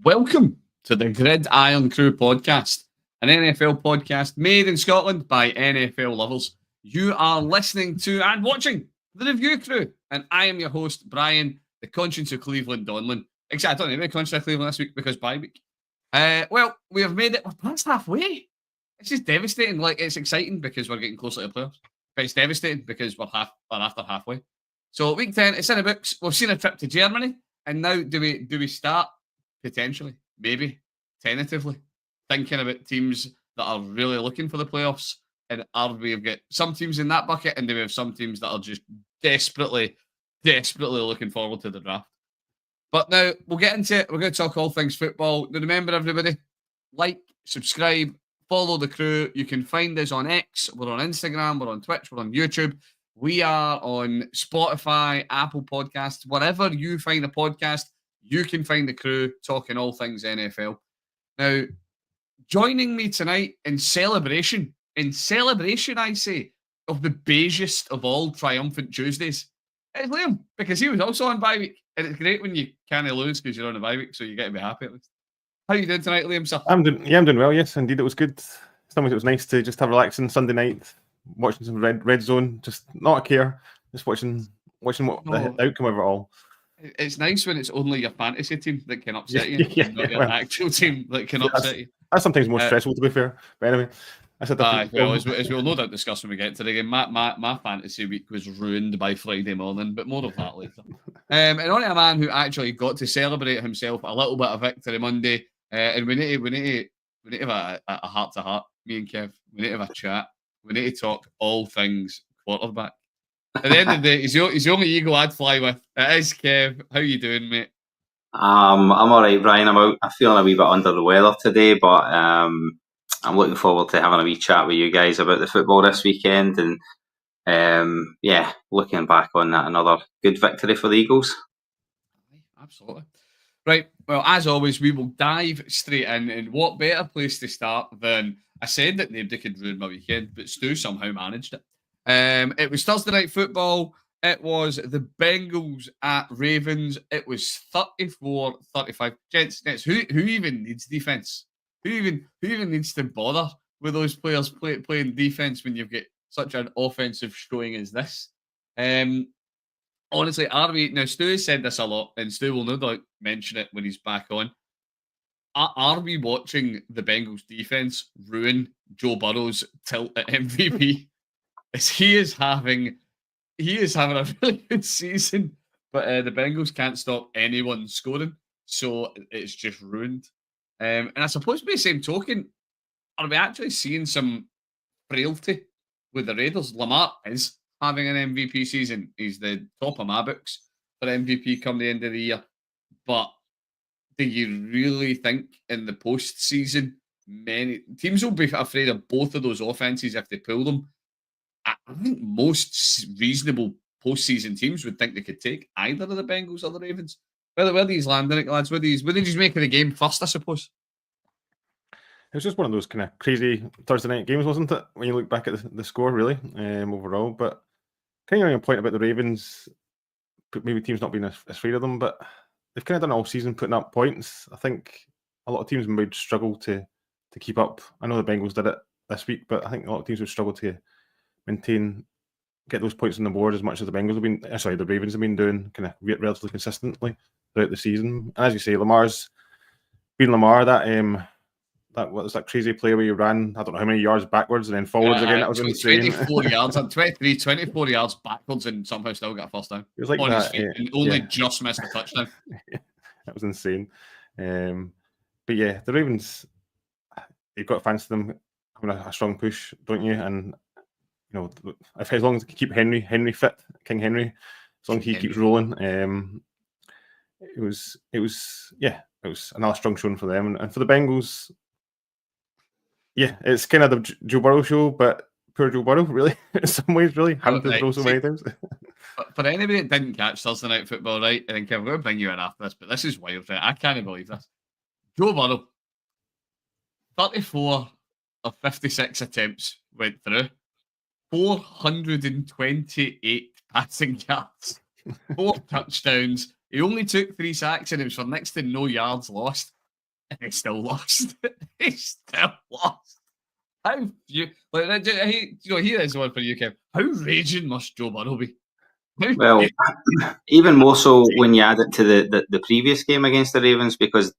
Welcome to the Irn-Cru podcast, an NFL podcast made in Scotland by NFL lovers. You are listening to and watching the Review Crew, and I am your host, Brian, the conscience of Cleveland Donlan. Except I don't have any conscience of Cleveland this week because bye week. Well, we have made it. We're past halfway. It's just devastating. Like, it's exciting because we're getting closer to the playoffs, but it's devastating because we're after halfway. So week 10, it's in the books. We've seen a trip to Germany, and now do we start? Potentially, maybe, tentatively, thinking about teams that are really looking for the playoffs. And we've got some teams in that bucket, and then we have some teams that are just desperately looking forward to the draft. But now we'll get into it. We're going to talk all things football. Now, remember, everybody, like, subscribe, follow the crew. You can find us on X. We're on Instagram. We're on Twitch. We're on YouTube. We are on Spotify, Apple Podcasts, wherever you find a podcast. You can find the crew talking all things NFL. Now, joining me tonight in celebration, I say, of the beigest of all triumphant Tuesdays, is Liam, because he was also on bye week. And it's great when you can't lose because you're on a bye week, so you get to be happy at least. How you doing tonight, Liam, sir? I'm doing well, yes, indeed. It was good. Sometimes it was nice to just have a relaxing Sunday night, watching some red zone, just not a care, just watching what the outcome of it all. It's nice when it's only your fantasy team that can upset you, not your actual team that can upset you. That's sometimes more stressful, to be fair. But anyway, that's a different. Well, as we'll no doubt discuss when we get to the game, my fantasy week was ruined by Friday morning, but more of that later. And only a man who actually got to celebrate himself a little bit of victory Monday, and we need to have a heart to heart. Me and Kev, we need to have a chat. We need to talk all things quarterback. At the end of the day, he's the only ego I'd fly with. It is Kev. How you doing, mate? I'm all right, Brian. I'm feeling a wee bit under the weather today, but I'm looking forward to having a wee chat with you guys about the football this weekend, and looking back on that, another good victory for the Eagles. Absolutely. Right. Well, as always, we will dive straight in, and what better place to start than I said that nobody could ruin my weekend, but Stu somehow managed it. It was Thursday night football. It was the Bengals at Ravens. It was 34-35. Gents, who even needs defense? Who even needs to bother with those players playing defense when you've got such an offensive showing as this? Honestly, now Stu has said this a lot, and Stu will no doubt mention it when he's back on. Are we watching the Bengals defense ruin Joe Burrow's tilt at MVP? He is having a really good season, but the Bengals can't stop anyone scoring, so it's just ruined. And I suppose by the same token, are we actually seeing some frailty with the Raiders? Lamar is having an MVP season. He's the top of my books for MVP come the end of the year. But do you really think in the postseason, many teams will be afraid of both of those offenses if they pull them? I think most reasonable postseason teams would think they could take either of the Bengals or the Ravens. Where these landing it, lads? Were they just making the game first, I suppose? It was just one of those kind of crazy Thursday night games, wasn't it? When you look back at the score, really, overall. But kind of on your point about the Ravens, maybe teams not being afraid of them, but they've kind of done all season putting up points. I think a lot of teams might struggle to keep up. I know the Bengals did it this week, but I think a lot of teams would struggle to get those points on the board as much as the Ravens have been doing kind of relatively consistently throughout the season. And as you say, Lamar's been Lamar. That was that crazy play where you ran, I don't know how many yards backwards and then forwards again. That was insane. 24 yards backwards and somehow still got a first down. It was like that. And only just missed a touchdown. That was insane. But yeah, the Ravens, you've got to fancy them having a strong push, don't you? And you know, as long as they keep Henry fit, King Henry, as long as he keeps rolling, it was another strong showing for them. And for the Bengals, yeah, it's kind of the Joe Burrow show, but poor Joe Burrow, really, in some ways, really, having to throw so many times. For anybody that didn't catch Thursday night football, right, I think I'm going to bring you in after this, but this is wild, right? I can't believe this. Joe Burrow, 34 of 56 attempts went through. 428 passing yards, 4 touchdowns. He only took 3 sacks and it was for next to no yards lost. and they still lost. They still lost. How you like? Here is one for you, Kev. How raging must Joe Burrow be? Well, even more so when you add it to the previous game against the Ravens, because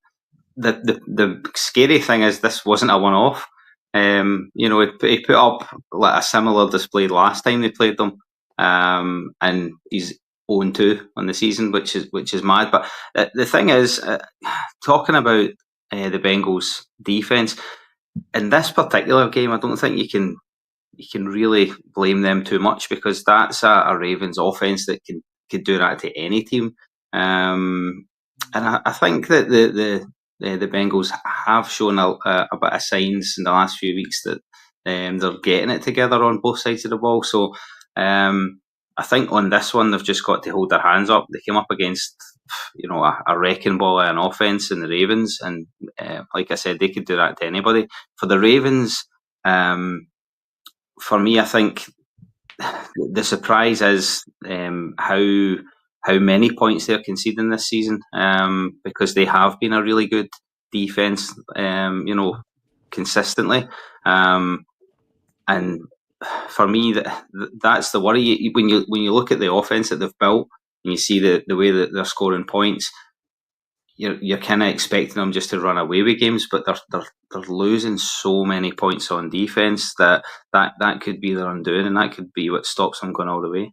the scary thing is this wasn't a one-off. He put up like a similar display last time they played them, and he's 0-2 on the season, which is mad. But the thing is, talking about the Bengals' defense in this particular game, I don't think you can really blame them too much, because that's a Ravens offense that could do that to any team. And I think that the Bengals have shown a bit of signs in the last few weeks that they're getting it together on both sides of the ball. So I think on this one they've just got to hold their hands up. They came up against a wrecking ball of an offense in the Ravens, and like I said, they could do that to anybody. For the Ravens, for me, I think the surprise is how many points they're conceding this season, because they have been a really good defense, consistently. And for me, that's the worry. When you look at the offense that they've built and you see the way that they're scoring points, you're kind of expecting them just to run away with games, but they're losing so many points on defense that could be their undoing, and that could be what stops them going all the way.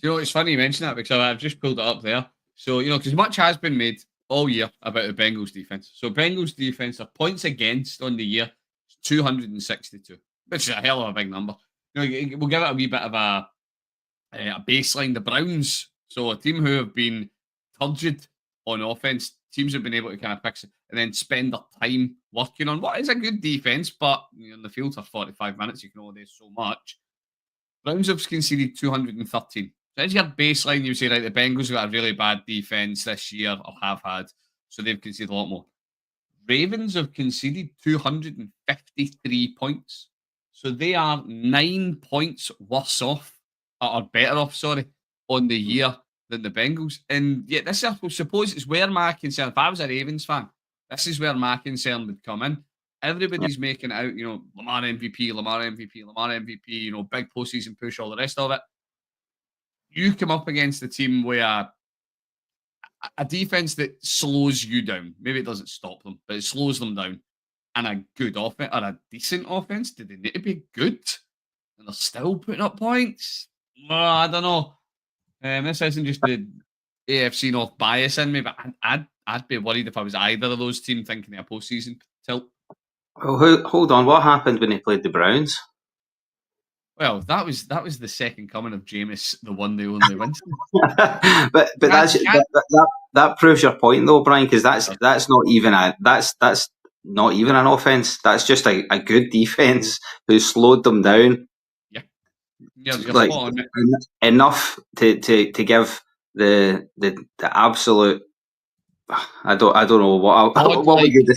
It's funny you mention that, because I've just pulled it up there. So, because much has been made all year about the Bengals defense. So, Bengals defense, their points against on the year is 262, which is a hell of a big number. We'll give it a wee bit of a baseline. The Browns, so a team who have been turgid on offense, teams have been able to kind of fix it and then spend their time working on what is a good defense, but in the field for 45 minutes, you can only do so much. Browns have conceded 213. So as your baseline, you say, right, the Bengals have got a really bad defense this year, or have had, so they've conceded a lot more. Ravens have conceded 253 points. So they are 9 points worse off, or better off, sorry, on the year than the Bengals. And yet this, I suppose, is where my concern, if I was a Ravens fan, this is where my concern would come in. Everybody's making it out, Lamar MVP, Lamar MVP, Lamar MVP, big postseason push, all the rest of it. You come up against a team where a defense that slows you down. Maybe it doesn't stop them, but it slows them down. And a good offense, or a decent offense, do they need to be good? And they're still putting up points? I don't know. This isn't just the AFC North bias in me, but I'd be worried if I was either of those teams thinking of a postseason tilt. Well, hold on. What happened when they played the Browns? Well, that was the second coming of Jameis, the one, the only Winston. but that proves your point, though, Brian, because that's not even not even an offense. That's just a good defense who slowed them down. Yeah, like, enough to give the absolute. I don't know what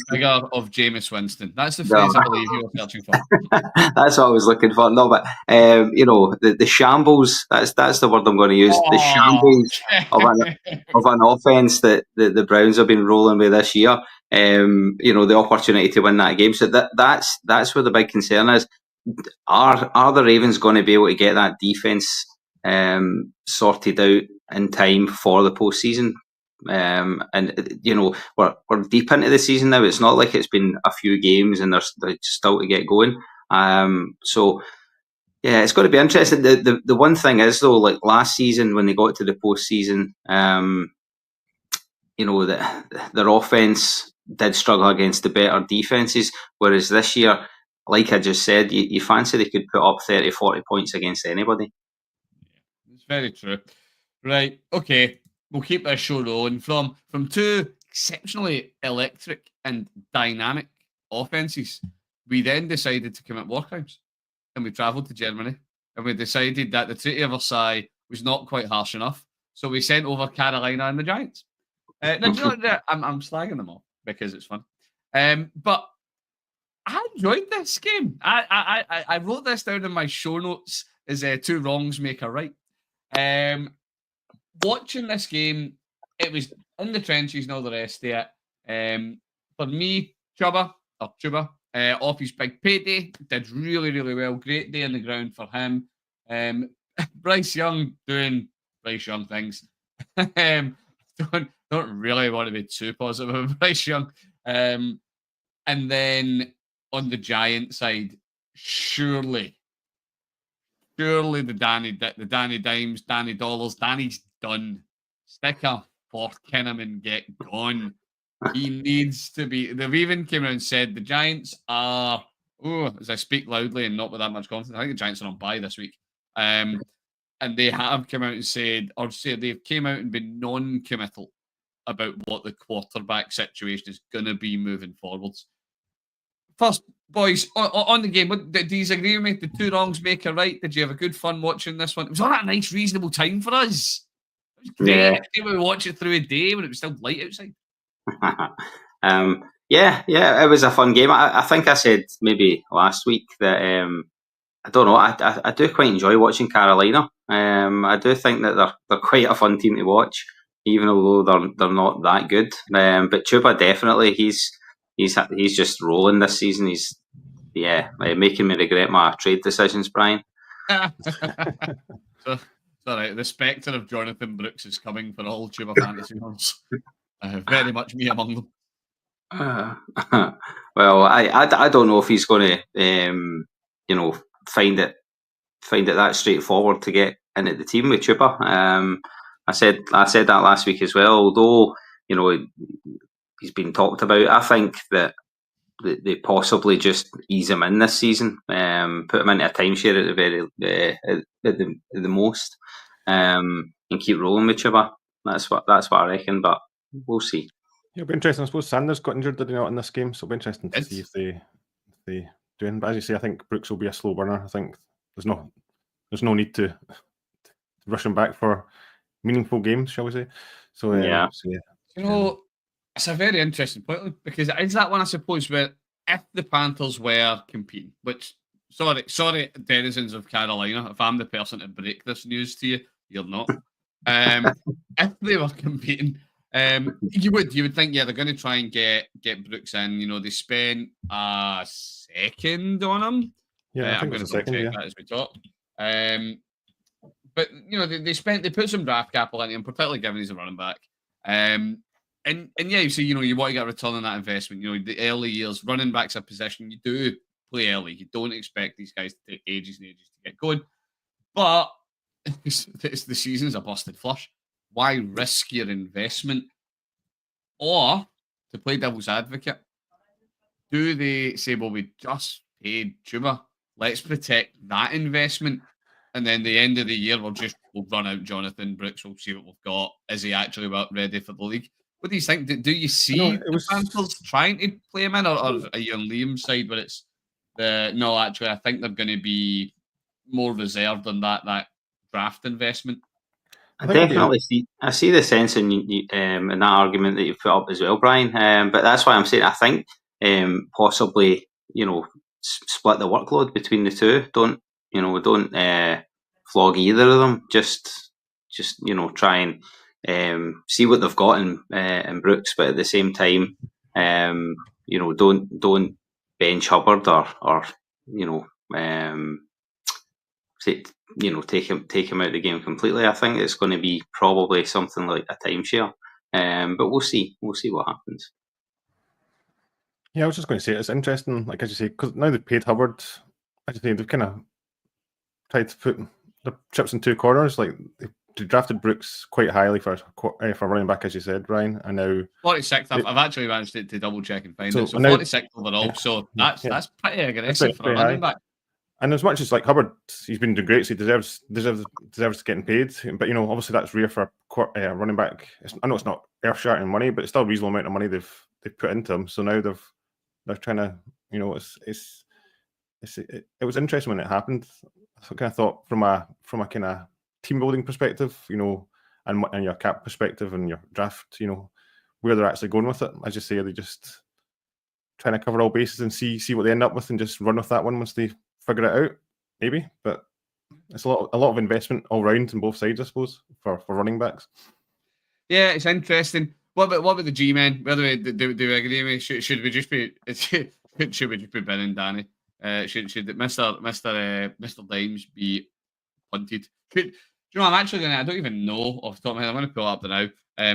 figure of Jameis Winston. That's the phrase I believe you were searching for. That's what I was looking for. No, but the shambles. That's the word I'm going to use. The shambles of an offense that the Browns have been rolling with this year. The opportunity to win that game. So that's where the big concern is. Are the Ravens going to be able to get that defense sorted out in time for the postseason? And we're deep into the season now. It's not like it's been a few games and there's still to get going. So yeah, it's going to be interesting. The one thing is, though, like last season when they got to the postseason, their offense did struggle against the better defenses, whereas this year, like I just said, you fancy they could put up 30, 40 points against anybody. It's very true. Right, okay. We'll keep this show rolling. From two exceptionally electric and dynamic offenses, we then decided to commit war crimes. And we travelled to Germany. And we decided that the Treaty of Versailles was not quite harsh enough. So we sent over Carolina and the Giants. I'm slagging them off because it's fun. But I enjoyed this game. I wrote this down in my show notes as two wrongs make a right. Watching this game, it was in the trenches and all the rest of it. for me, Chuba, off his big payday, did really, really well. Great day on the ground for him. Bryce Young doing Bryce Young things. Don't really want to be too positive about Bryce Young. And then on the Giant side, surely the Danny Dimes, Danny Dollars, Danny's done. Stick a fork in him and get gone. He needs to be. They've even came out and said the Giants are. Oh, as I speak loudly and not with that much confidence, I think the Giants are on bye this week. And they have come out and said, they've came out and been non-committal about what the quarterback situation is going to be moving forwards. First, boys, on the game, do you agree with me? Did two wrongs make a right? Did you have a good fun watching this one? It was on a nice, reasonable time for us. It was great. Yeah. We watch it through a day when it was still light outside. Yeah, it was a fun game. I think I said maybe last week that I don't know. I do quite enjoy watching Carolina. I do think that they're quite a fun team to watch, even although they're not that good. But Chuba definitely he's just rolling this season. He's making me regret my trade decisions, Brian. So, sorry, the spectre of Jonathan Brooks is coming for all Chuba fantasy owners. Very much me among them. Well, I don't know if he's going to find it that straightforward to get into the team with Chuba. I said that last week as well. Although he's been talked about, I think that they possibly just ease him in this season, put him into a timeshare at the very at the most, and keep rolling with Chuba. That's what I reckon. But we'll see. Yeah, it'll be interesting. I suppose Sanders got injured, did he not, in this game? So it'll be interesting to see if they do. But as you say, I think Brooks will be a slow burner. I think there's no need to rush him back for meaningful games, shall we say? So yeah. It's a very interesting point because it is that one, I suppose, where if the Panthers were competing, which sorry, denizens of Carolina, if I'm the person to break this news to you, you're not. If they were competing. You would think, they're going to try and get Brooks in. They spent a second on him. Yeah, I'm going to check that as we talk. But they put some draft capital in him, particularly given he's a running back. And you see, you want to get a return on that investment. The early years, running back's a position you do play early. You don't expect these guys to take ages and ages to get going. But the season's a busted flush. Why risk your investment? Or, to play devil's advocate, do they say, well, we just paid Chuba, let's protect that investment, and then the end of the year we'll run out Jonathan Brooks, we'll see what we've got. Is he actually ready for the league? What do you think? Do you see the Panthers trying to play him in, or are you on Liam's side where it's no, actually, I think they're going to be more reserved on that draft investment? I definitely see the sense in that argument that you've put up as well, Brian. But that's why I'm saying I think possibly split the workload between the two. Don't flog either of them. Just try and see what they've got in Brooks, but at the same time, don't bench Hubbard or take him out of the game completely. I think it's going to be probably something like a timeshare, but we'll see what happens. Yeah, I was just going to say it's interesting, like as you say, because now they've paid Hubbard. As you say, they've kind of tried to put the chips in two corners. Like they drafted Brooks quite highly for running back, as you said, Ryan, and now 46th. I've actually managed to double check and find it. So 46th overall. So that's pretty aggressive for a running back. And as much as like Hubbard, he's been doing great, so he deserves getting paid. But obviously that's rare for a running back. I know it's not earth-shattering money, but it's still a reasonable amount of money they've put into him. So now they're trying to, it was interesting when it happened. I kind of thought from a kind of team building perspective, and your cap perspective and your draft, where they're actually going with it. As you say, they just trying to cover all bases and see what they end up with, and just run with that one once they figure it out, maybe. But it's a lot of investment all round on both sides, I suppose, for running backs. Yeah, it's interesting. What about the G-men? By the way, do we agree with me? Should we just be should we just be binning Danny? Should Mr. Dimes be punted? Do you know? I'm actually gonna. I don't even know off the top of my head. I'm gonna pull up the now.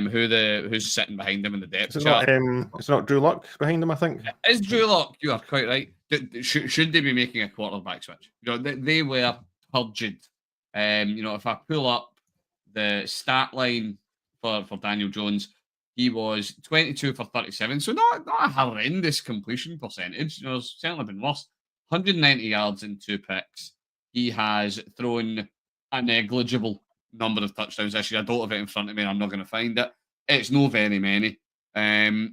Who's sitting behind him in the depth chart? It's not Drew Lock behind him, I think. It's Drew Lock. You are quite right. Should they be making a quarterback switch? They were turgid. If I pull up the stat line for Daniel Jones, he was 22 for 37, so not a horrendous completion percentage. There's certainly been worse. 190 yards and 2 picks. He has thrown a negligible number of touchdowns this year. I don't have it in front of me. I'm not going to find it. It's no very many. Do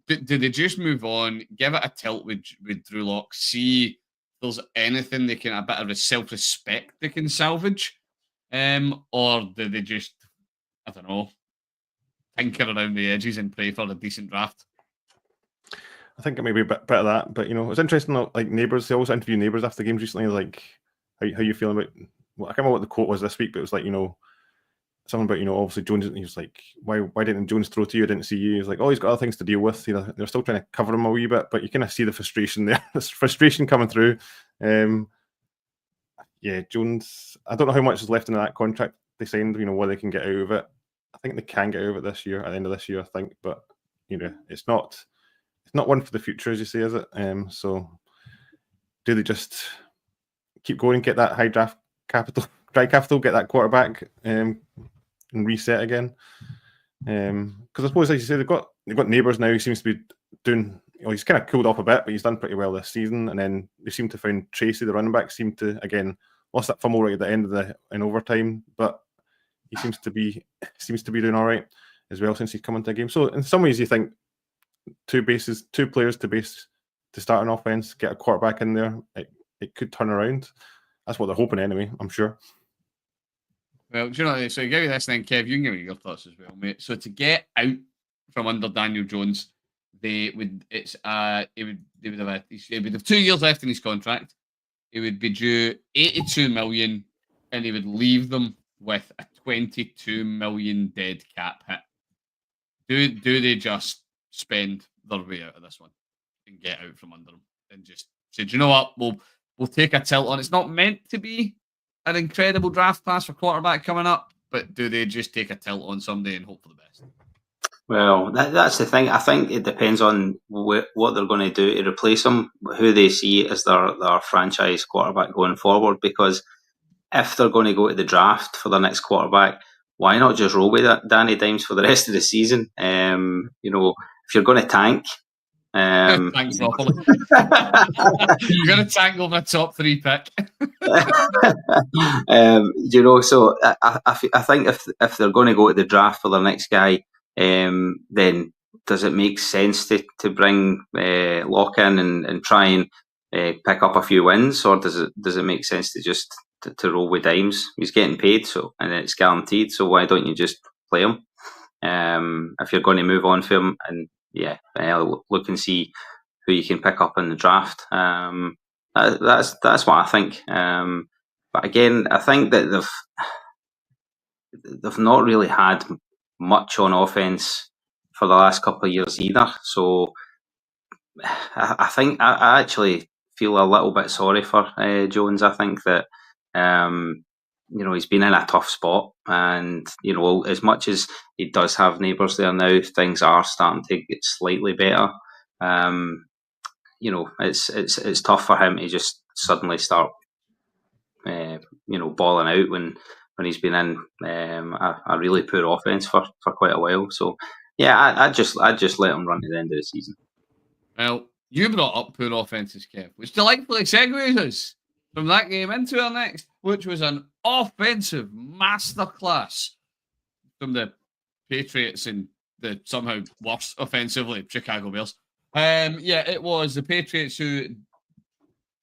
they just move on, give it a tilt with Drew Lock, see if there's anything they can, a bit of a self-respect they can salvage? Or do they just, I don't know, tinker around the edges and pray for a decent draft? I think it may be a bit of that, but it's interesting. Like Neighbours, they always interview Neighbours after games recently. Like, how you feeling about? Well, I can't remember what the quote was this week, but it was like something about obviously Jones. He was like, why didn't Jones throw to you? I didn't see you. He's like, oh, he's got other things to deal with. They're still trying to cover him a wee bit, but you kind of see the frustration there. There's frustration coming through. Yeah, Jones. I don't know how much is left in that contract they signed. What they can get out of it. I think they can get out of it this year, at the end of this year, I think. But it's not one for the future, as you say, is it? So do they just keep going and get that high dry capital, get that quarterback, and reset again? Because I suppose, like you say, they've got Neighbours now. He seems to be doing. He's kind of cooled off a bit, but he's done pretty well this season. And then they seem to find Tracy, the running back, seemed to again lost that fumble right at the end of in overtime, but he seems to be doing all right as well since he's come into the game. So in some ways, you think two players to start an offense, get a quarterback in there, it could turn around. That's what they're hoping anyway, I'm sure. Well, do you know, so give you this then, Kev, you can give me your thoughts as well, mate. So to get out from under Daniel Jones, he would have 2 years left in his contract. He would be due 82 million, and he would leave them with a 22 million dead cap hit. Do they just spend their way out of this one and get out from under him and just say, do you know what, we'll take a tilt on? It's not meant to be an incredible draft class for quarterback coming up, but do they just take a tilt on somebody and hope for the best? Well, that's the thing. I think it depends on what they're going to do to replace him, who they see as their franchise quarterback going forward. Because if they're going to go to the draft for their next quarterback, why not just roll with Danny Dimes for the rest of the season? If you're going to tank, tank properly. You're going to tank over a top 3 pick. So I think if they're going to go to the draft for their next guy, then does it make sense to bring Locke in and try and pick up a few wins, or does it make sense to just to roll with Dimes? He's getting paid, and it's guaranteed. So why don't you just play him if you're going to move on from him? And look and see who you can pick up in the draft. That's what I think. But again, I think that they've not really had much on offense for the last couple of years either. So I think I actually feel a little bit sorry for Jones. I think that he's been in a tough spot, and as much as he does have Neighbours there now, things are starting to get slightly better. It's tough for him to just suddenly start balling out when he's been in a really poor offense for quite a while. So I'd just let him run to the end of the season. Well, you brought up poor offenses, Kev, which delightfully segues us from that game into our next, which was an offensive masterclass from the Patriots and the somehow worse offensively Chicago Bears. It was the Patriots who,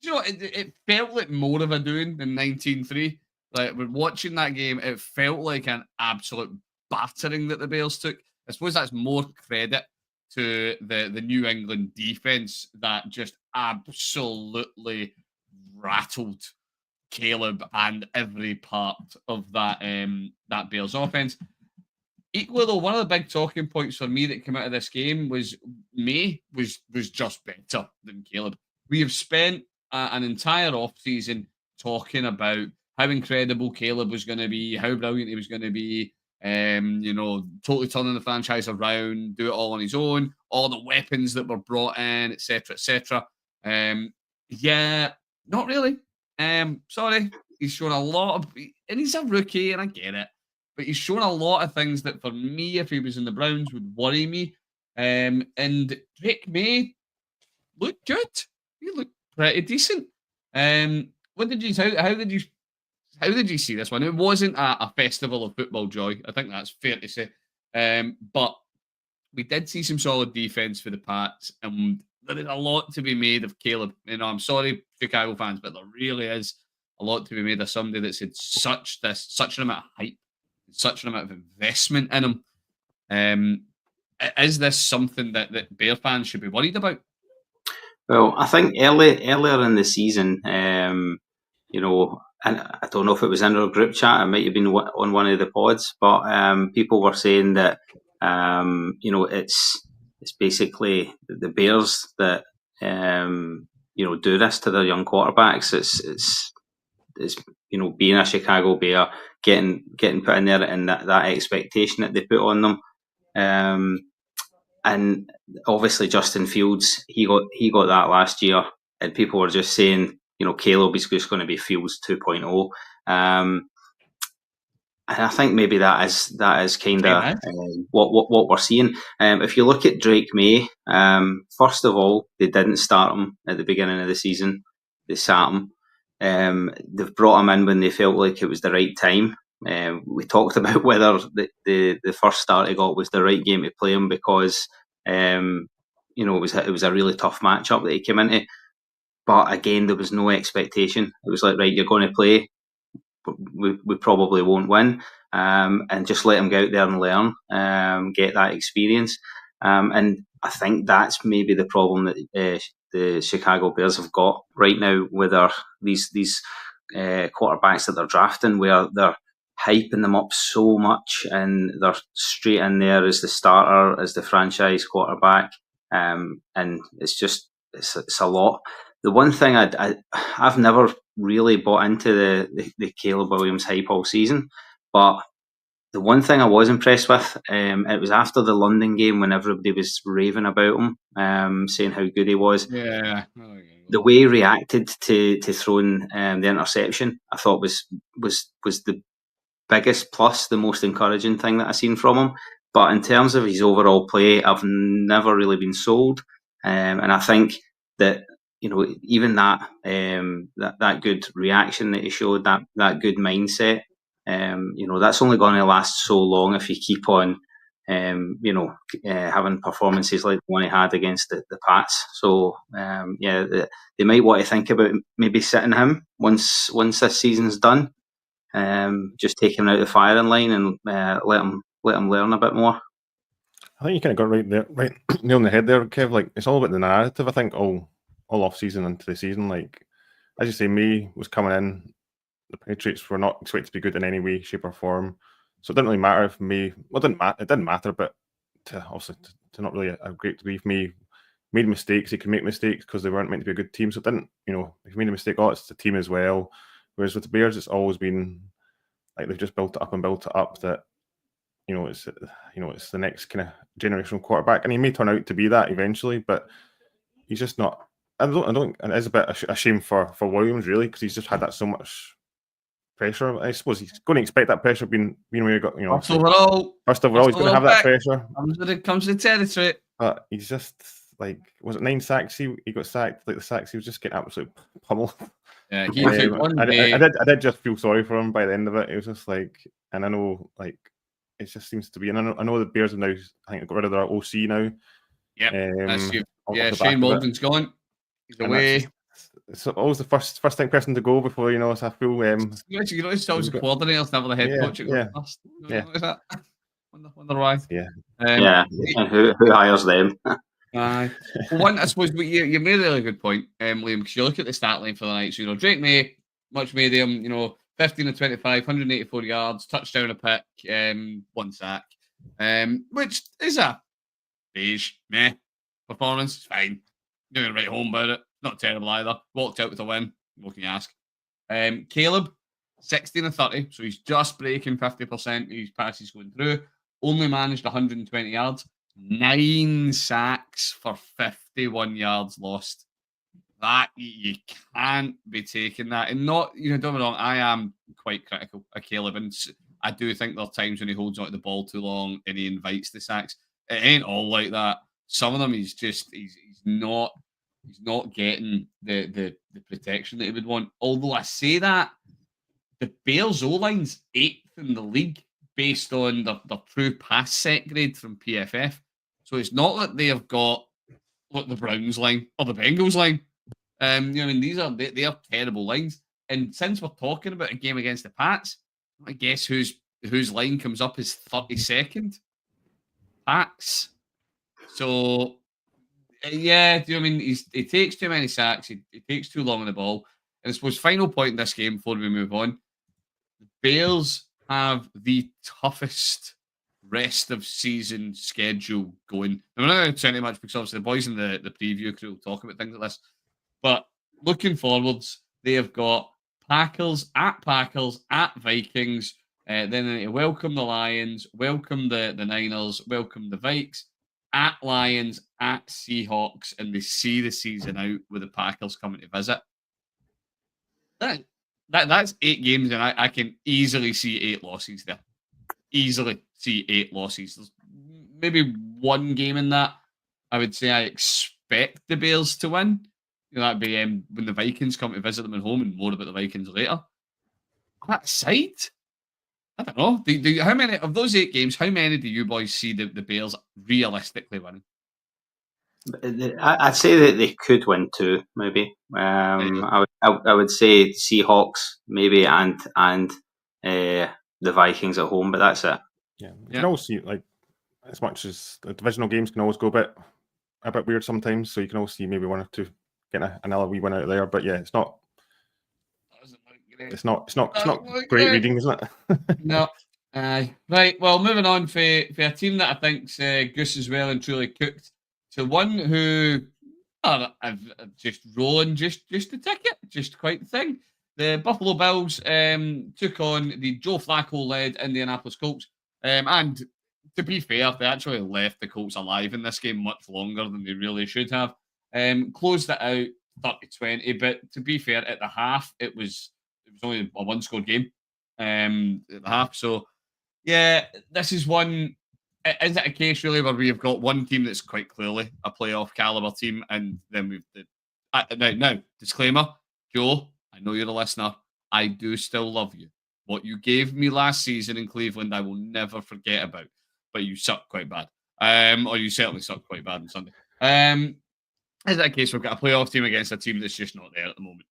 it felt like more of a doing than 19-3. Like, when watching that game, it felt like an absolute battering that the Bears took. I suppose that's more credit to the New England defense that just absolutely rattled Caleb and every part of that Bears offense. equally, though, one of the big talking points for me that came out of this game was May was just better than Caleb. We have spent an entire off-season talking about how incredible Caleb was going to be, how brilliant he was going to be, totally turning the franchise around, do it all on his own, all the weapons that were brought in, etc., etc. Yeah, not really. Sorry, he's shown a lot of, and he's a rookie, and I get it, but he's shown a lot of things that for me, if he was in the Browns, would worry me. And Drake May looked good. He looked pretty decent. What did you how did you see this one? It wasn't a festival of football joy. I think that's fair to say. But we did see some solid defense for the Pats, and there is a lot to be made of Caleb. I'm sorry, Chicago fans, but there really is a lot to be made of somebody that's had such an amount of hype, such an amount of investment in him. Is this something that Bear fans should be worried about? Well, I think earlier in the season, and I don't know if it was in our group chat, it might have been on one of the pods, but people were saying that it's basically the Bears that do this to their young quarterbacks. It's being a Chicago Bear, getting put in there, and that expectation that they put on them. And obviously Justin Fields, he got that last year, and people were just saying, Caleb is just going to be Fields 2.0. And I think maybe that is kind of what we're seeing. If you look at Drake May, first of all, they didn't start him at the beginning of the season. They sat him. They've brought him in when they felt like it was the right time. We talked about whether the first start he got was the right game to play him because it was a really tough matchup that he came into. But again, there was no expectation. It was like, right, you're going to play. We probably won't win, and just let him go out there and learn, get that experience. And I think that's maybe the problem that the Chicago Bears have got right now with these quarterbacks that they're drafting, where they're hyping them up so much and they're straight in there as the starter, as the franchise quarterback, and it's a lot. The one thing I've never really bought into the Caleb Williams hype all season, but the one thing I was impressed with, it was after the London game when everybody was raving about him, saying how good he was. Yeah. The way he reacted to throwing the interception, I thought was the biggest plus, the most encouraging thing that I've seen from him. But in terms of his overall play, I've never really been sold, and I think that even that good reaction that he showed, that good mindset, that's only going to last so long if you keep on, having performances like the one he had against the Pats. So they might want to think about maybe sitting him once this season's done, just take him out of the firing line and let him learn a bit more. I think you kind of got right there, right nail on the head there, Kev. Like, it's all about the narrative. I think all off season into the season, like as you say, May was coming in. The Patriots were not expected to be good in any way, shape, or form. So it didn't really matter if May. Well, it didn't matter, but to not really a great degree, if May made mistakes, he could make mistakes because they weren't meant to be a good team. So it didn't, if he made a mistake, it's the team as well. Whereas with the Bears, it's always been like they've just built it up and built it up that it's the next kind of generational quarterback, and he may turn out to be that eventually, but he's just not. I don't, and it's a bit a shame for Williams really, because he's just had that so much pressure. I suppose he's going to expect that pressure being where you got first overall, he's going to have that pressure. Comes to the territory, but he's just like, was it 9 sacks? He got sacked. Like the sacks, he was just getting absolutely pummeled. Yeah, he took one day. I did just feel sorry for him by the end of it. It was just like, and I know like it just seems to be, and I know the Bears have now, I think, got rid of their OC now. Yeah, Shane Waldron's gone. He's away. It's always the first thing person to go before so I feel. You notice always the coordinators, never the head coach. First. That? Wonder why. Yeah. And who hires them? Well, one, I suppose, you made a really good point, Liam, because you look at the stat line for the night. So, Drake May, much medium, 15 of 25, 184 yards, touchdown a pick, 1 sack. which is a beige, meh performance. It's fine. You're going to write home about it. Not terrible either. Walked out with a win. What can you ask? Caleb, 16 of 30, so he's just breaking 50%. His passes going through. Only managed 120 yards. 9 sacks for 51 yards lost. That you can't be taking that. And not, don't get me wrong, I am quite critical of Caleb, and I do think there are times when he holds onto the ball too long and he invites the sacks. It ain't all like that. Some of them he's not getting the protection that he would want. Although I say that the Bears O-line's 8th in the league based on their true pass set grade from PFF. So it's not that they have got like the Browns line or the Bengals line. These are terrible lines. And since we're talking about a game against the Pats, I guess whose line comes up is 32nd. Pats. So yeah, he takes too many sacks, he takes too long on the ball. And I suppose final point in this game before we move on. The Bears have the toughest rest of season schedule going. I'm not going to say too much because obviously the boys in the preview crew will talk about things like this. But looking forwards, they have got Packers, at Vikings. Then they welcome the Lions, welcome the Niners, welcome the Vikes, at Lions, at Seahawks, and they see the season out with the Packers coming to visit. That's 8 games, and I can easily see 8 losses there. Easily see 8 losses. There's maybe one game in that I would say I expect the Bears to win. That'd be when the Vikings come to visit them at home, and more about the Vikings later. That aside, I don't know. How many of those 8 games? How many do you boys see the Bears realistically winning? I'd say that they could win 2, maybe. I would say Seahawks, maybe, and the Vikings at home, but that's it. Yeah, you can always see, like, as much as the divisional games can always go a bit weird sometimes. So you can always see maybe 1 or 2 getting another wee win out there. But yeah, it's not. It's not great reading, isn't it? No. Right. Well, moving on for a team that I think's Goose is well and truly cooked, to one who I've just rolling just the ticket, just quite the thing. The Buffalo Bills took on the Joe Flacco-led Indianapolis Colts. And to be fair, they actually left the Colts alive in this game much longer than they really should have. Closed it out 30-20, but to be fair, at the half, it was only a 1-score game at the half. So, yeah, this is one. Is it a case really where we've got one team that's quite clearly a playoff caliber team, and then we've now disclaimer, Joe, I know you're a listener. I do still love you. What you gave me last season in Cleveland, I will never forget about. But you sucked quite bad, or you certainly sucked quite bad on Sunday. Is that a case we've got a playoff team against a team that's just not there at the moment?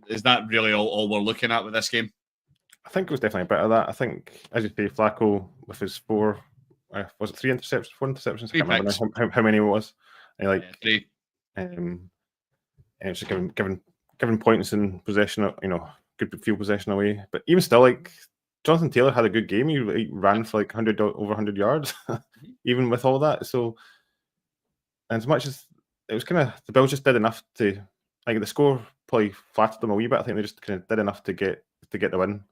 Is that really all we're looking at with this game? I think it was definitely a bit of that. I think, as you say, Flacco with his 4, was it 3 interceptions, 4 interceptions? I can't remember how many it was. And 3. And it's just giving points in possession, good field possession away. But even still, like, Jonathan Taylor had a good game. He ran for like over 100 yards, even with all that. So, and as much as it was kind of, the Bills just did enough to, like, the score probably flattered them a wee bit. I think they just kind of did enough to get the win.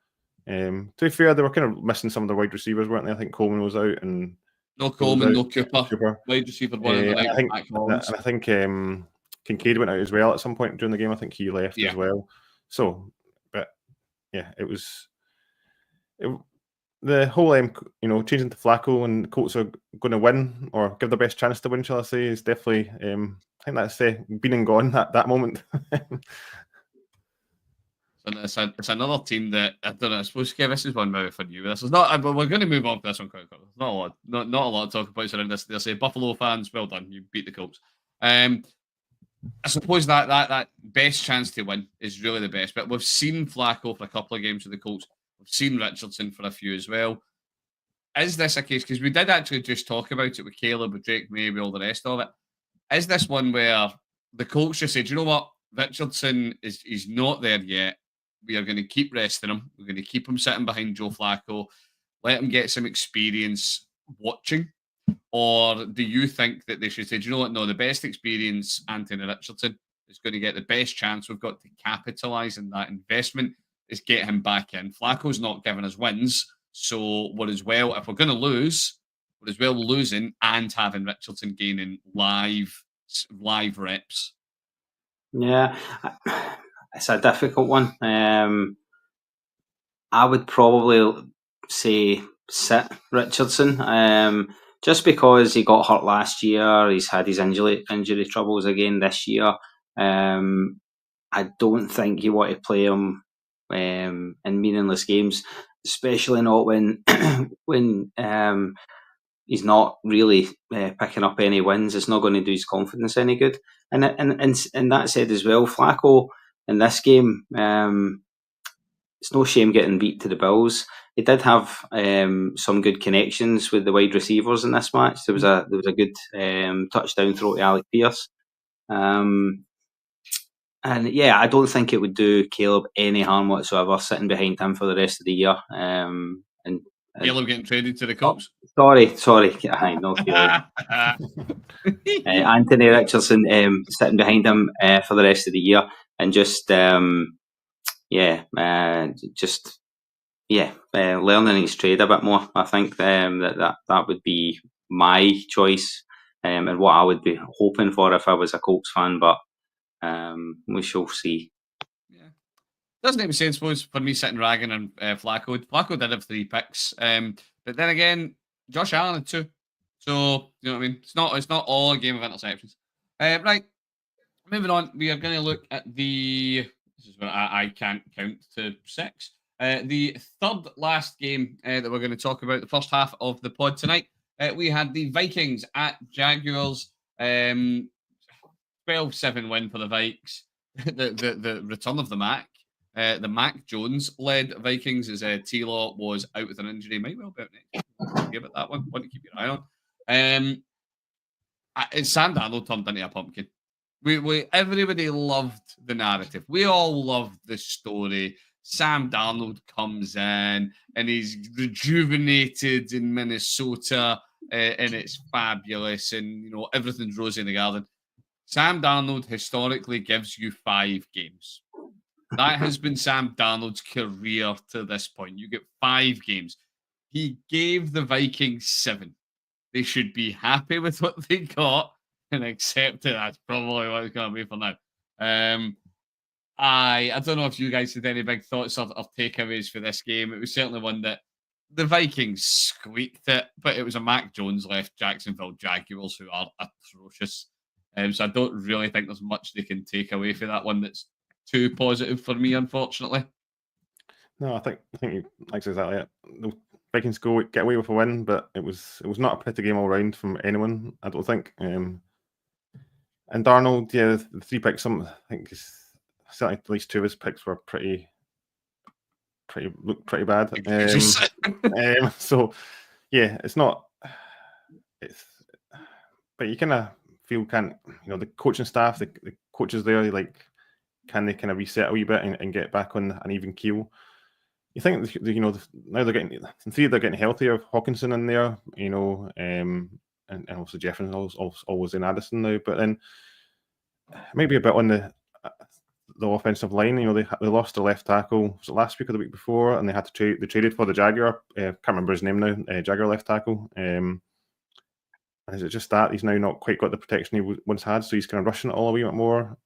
To be fair, they were kind of missing some of their wide receivers, weren't they? I think Coleman was out, and no Coleman, no Cooper. Wide receiver one. And I think Kincaid went out as well at some point during the game. I think he left as well. So, but yeah, it was the whole changing to Flacco and the Colts are going to win or give their best chance to win, shall I say, is definitely I think that's been and gone that moment. It's another team that I don't know. I suppose this is one maybe for you. This is not. But we're going to move on for this one quite quickly. Not a lot to talk about around this. They'll say Buffalo fans, well done, you beat the Colts. I suppose that best chance to win is really the best. But we've seen Flacco for a couple of games with the Colts. We've seen Richardson for a few as well. Is this a case? Because we did actually just talk about it with Caleb, with Drake, maybe all the rest of it. Is this one where the Colts just said, you know what, Richardson he's not there yet. We are going to keep resting him. We're going to keep him sitting behind Joe Flacco, let him get some experience, watching? Or do you think that they should say, do you know what? No, the best experience, Anthony Richardson, is going to get the best chance. We've got to capitalise on that investment, is get him back in. Flacco's not giving us wins. So we're as well, if we're going to lose, we're as well losing and having Richardson gaining live reps. Yeah, it's a difficult one. I would probably say sit Richardson, just because he got hurt last year. He's had his injury troubles again this year. I don't think you want to play him in meaningless games, especially not when when he's not really picking up any wins. It's not going to do his confidence any good. And that said as well, Flacco in this game, it's no shame getting beat to the Bills. He did have some good connections with the wide receivers in this match. There was a good touchdown throw to Alec Pierce. And yeah, I don't think it would do Caleb any harm whatsoever sitting behind him for the rest of the year. And Caleb getting traded to the Colts. Sorry, I know Caleb. Anthony Richardson sitting behind him for the rest of the year, and just learning his trade a bit more. I think that would be my choice, and what I would be hoping for if I was a Colts fan. But we shall see. Yeah, doesn't make sense, suppose, for me sitting ragging on Flacco. Flacco did have 3 picks, but then again, Josh Allen had 2. So you know what I mean. It's not all a game of interceptions. Right, moving on. We are going to look at the. This is where I can't count to 6. The third last game that we're going to talk about, the first half of the pod tonight. We had the Vikings at Jaguars. 12-7 win for the Vikes. the return of the Mac. The Mac Jones led Vikings as T-Law was out with an injury. Might well be out next. Give it that one. Want to keep your eye on. Sam Darnold turned into a pumpkin. Everybody loved the narrative. We all loved the story. Sam Darnold comes in and he's rejuvenated in Minnesota, and it's fabulous, and everything's rosy in the garden. Sam Darnold historically gives you 5 games. That has been Sam Darnold's career to this point. You get 5 games. He gave the Vikings 7. They should be happy with what they got and accept it. That's probably what it's going to be for now. I don't know if you guys had any big thoughts or takeaways for this game. It was certainly one that the Vikings squeaked it, but it was a Mac Jones left Jacksonville Jaguars who are atrocious. So I don't really think there's much they can take away for that one that's too positive for me, unfortunately. No, I think that's exactly it. The Vikings get away with a win, but it was not a pretty game all round from anyone, I don't think. And Darnold, yeah, the 3 picks, I think certainly at least 2 of his picks were pretty bad. So yeah, but you kind of feel the coaching staff, the coaches there, like, can they kind of reset a wee bit and get back on an even keel? You think now they're getting healthier. Hawkinson in there, and also Jefferson always in Addison now. But then maybe a bit on the offensive line. They lost their left tackle. Was it last week or the week before? And they had to they traded for the Jaguar. Can't remember his name now. Jaguar left tackle. Is it just that he's now not quite got the protection he once had? So he's kind of rushing it all a wee bit more.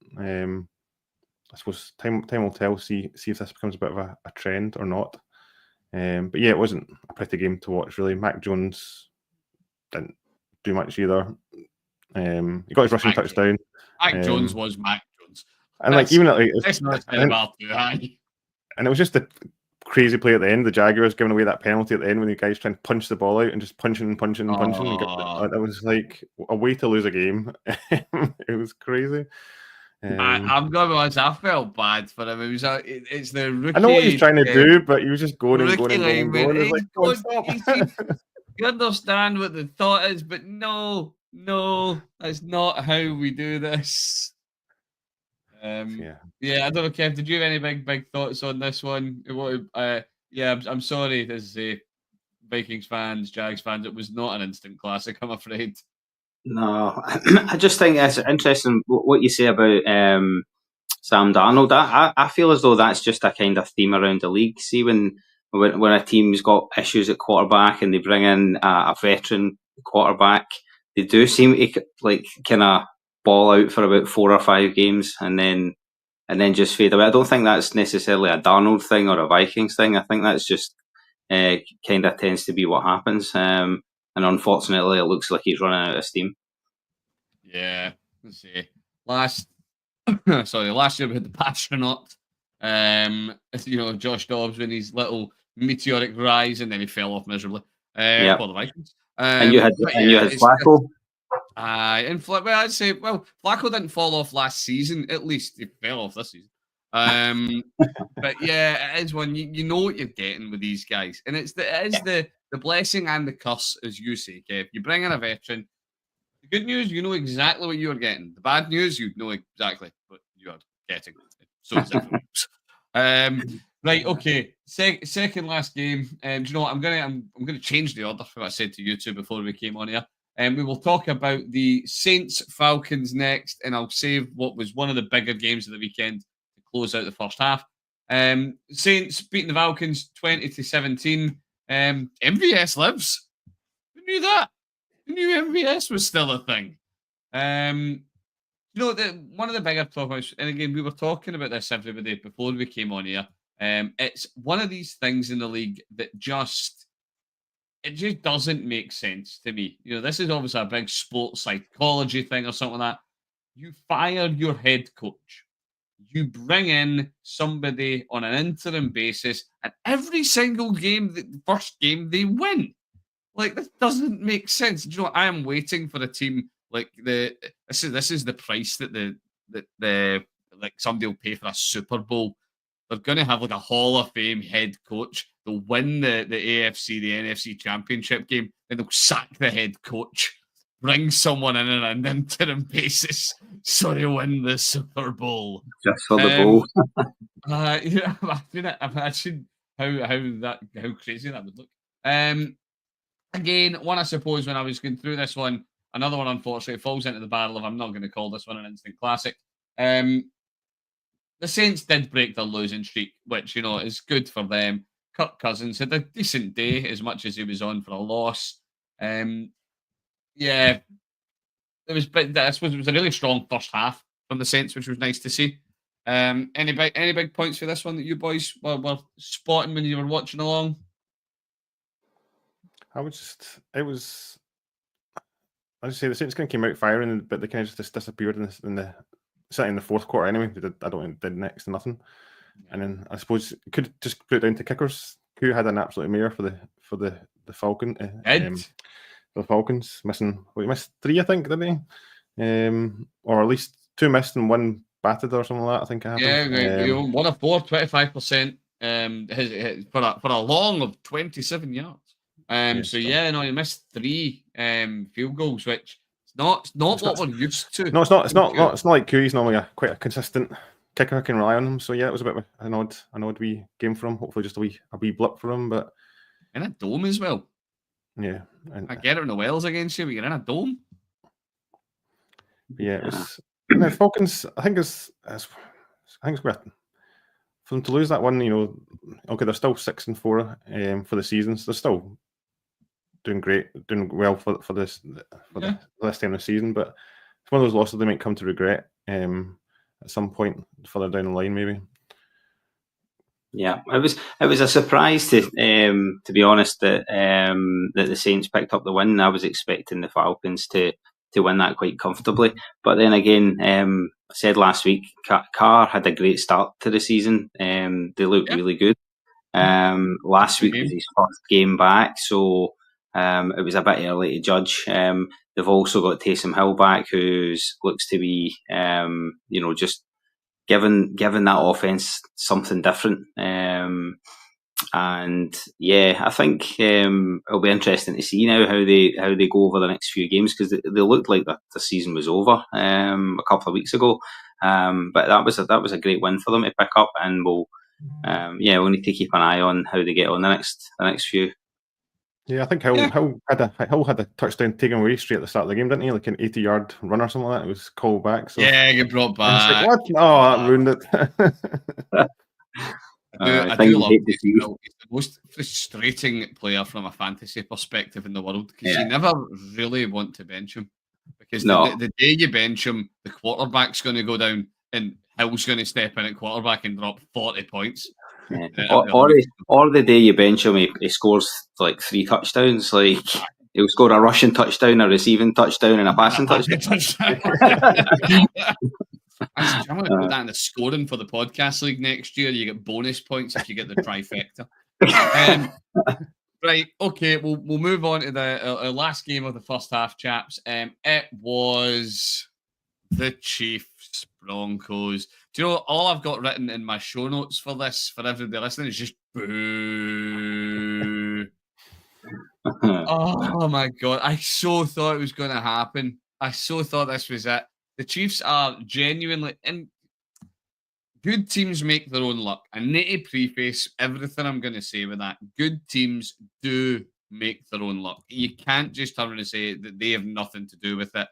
I suppose time will tell. See if this becomes a bit of a trend or not. But yeah, it wasn't a pretty game to watch really. Mac Jones didn't do much either. He got his rushing touchdown. Mac Jones was Mac Jones, and and it was just a crazy play at the end. The Jaguars giving away that penalty at the end when the guys trying to punch the ball out and just punching. It was like a way to lose a game. It was crazy. I'm going to be honest, I felt bad for him. It's the rookie. I know what he's trying to do, but he was just going and going. It's like, stop. You understand what the thought is, but no, that's not how we do this. I don't know, Kev. Did you have any big thoughts on this one? I'm sorry. This Vikings fans, Jags fans, it was not an instant classic, I'm afraid. No, I just think it's interesting what you say about Sam Darnold. I feel as though that's just a kind of theme around the league. See, when a team's got issues at quarterback and they bring in a veteran quarterback, they do seem to like kind of ball out for about 4 or 5 games and then just fade away. I don't think that's necessarily a Darnold thing or a Vikings thing. I think that's just kind of tends to be what happens. And unfortunately, it looks like he's running out of steam. Yeah, let's see. Last year we had the astronaut. Josh Dobbs with his little meteoric rise, and then he fell off miserably. For the Vikings. And you had Flacco. I'd say, Flacco didn't fall off last season. At least he fell off this season. But yeah, it is one you know what you're getting with these guys, and it is the blessing and the curse, as you say, Kev. You bring in a veteran. The good news, you know exactly what you're getting. The bad news, you know exactly what you're getting. So is everyone else. Right, okay. Second last game. Do you know what? I'm gonna change the order from what I said to you two before we came on here. And we will talk about the Saints Falcons next, and I'll save what was one of the bigger games of the weekend to close out the first half. Saints beating the Falcons 20-17. MVS lives. Who knew that? Who knew MVS was still a thing? One of the bigger topics, and again, we were talking about this everybody before we came on here. It's one of these things in the league that just doesn't make sense to me. This is obviously a big sports psychology thing or something like that. You fire your head coach. You bring in somebody on an interim basis, and every single game, the first game, they win. Like, this doesn't make sense. Do you know what? I am waiting for a team like this is the price that the somebody will pay for a Super Bowl. They're going to have like a Hall of Fame head coach. They'll win the AFC, the NFC Championship game, then they'll sack the head coach, bring someone in on an interim basis so they win the Super Bowl. Just for the bowl. Imagine how crazy that would look. Again, one I suppose when I was going through this one, another one unfortunately falls into the barrel of I'm not going to call this one an instant classic. The Saints did break their losing streak, which is good for them. Kirk Cousins had a decent day as much as he was on for a loss. It was a really strong first half from the Saints, which was nice to see. Any big points for this one that you boys were spotting when you were watching along? I would say the Saints kind of came out firing, but they kind of just disappeared certainly in the fourth quarter anyway. They did next to nothing. And then I suppose you could just put it down to kickers. Who had an absolute mare for the Falcon? The Falcons he missed 3, I think, didn't he? Or at least 2 missed and 1 batted or something like that. I think it happened. Yeah, 1 of 4, 25%. For a long of 27 yards. He missed 3 field goals, which it's not what we're used to. No, it's not. It's not like Q. He's normally quite a consistent kicker. I can rely on him. So yeah, it was a bit of an odd wee game for him. Hopefully, just a wee blip for him. But in a dome as well. Yeah, I get it in the Wells against you, but you're in a dome. Yeah, it was. The Falcons. I think it's worth for them to lose that one. Okay, they're still 6-4 for the season. So they're still doing well for this time of the season, but it's one of those losses they might come to regret at some point further down the line, maybe. Yeah, it was a surprise to be honest that the Saints picked up the win. I was expecting the Falcons to win that quite comfortably, but then again, I said last week, Carr had a great start to the season. They looked really good. Last week was his first game back, so it was a bit early to judge. They've also got Taysom Hill back, who looks to be, just giving that offense something different. And yeah, I think it'll be interesting to see now how they go over the next few games, because they looked like the season was over a couple of weeks ago. But that was a great win for them to pick up, and we'll need to keep an eye on how they get on the next few. Yeah, I think Hill had a touchdown taken away straight at the start of the game, didn't he? Like an 80-yard run or something like that. It was called back. So Yeah, get brought it's like, back. what? Oh, that ruined it. I thing do you love hate to see. Will. He's the most frustrating player from a fantasy perspective in the world because Yeah. you never really want to bench him. Because No. the day you bench him, the quarterback's going to go down and Hill's going to step in at quarterback and drop 40 points. Yeah. Or the day you bench him, he scores like 3 touchdowns. Like he'll score a rushing touchdown, a receiving touchdown, and a passing touchdown. I'm going to put that in the scoring for the podcast league next year. You get bonus points if you get the trifecta. Right, okay, we'll move on to the last game of the first half, chaps. It was the Chiefs Broncos. Do you know all I've got written in my show notes for this for everybody listening is just boo. Oh my god, I so thought it was going to happen. I so thought this was it. The Chiefs are genuinely, and good teams make their own luck. I need to preface everything I'm going to say with that. Good teams do make their own luck. You can't just turn around and say that they have nothing to do with it.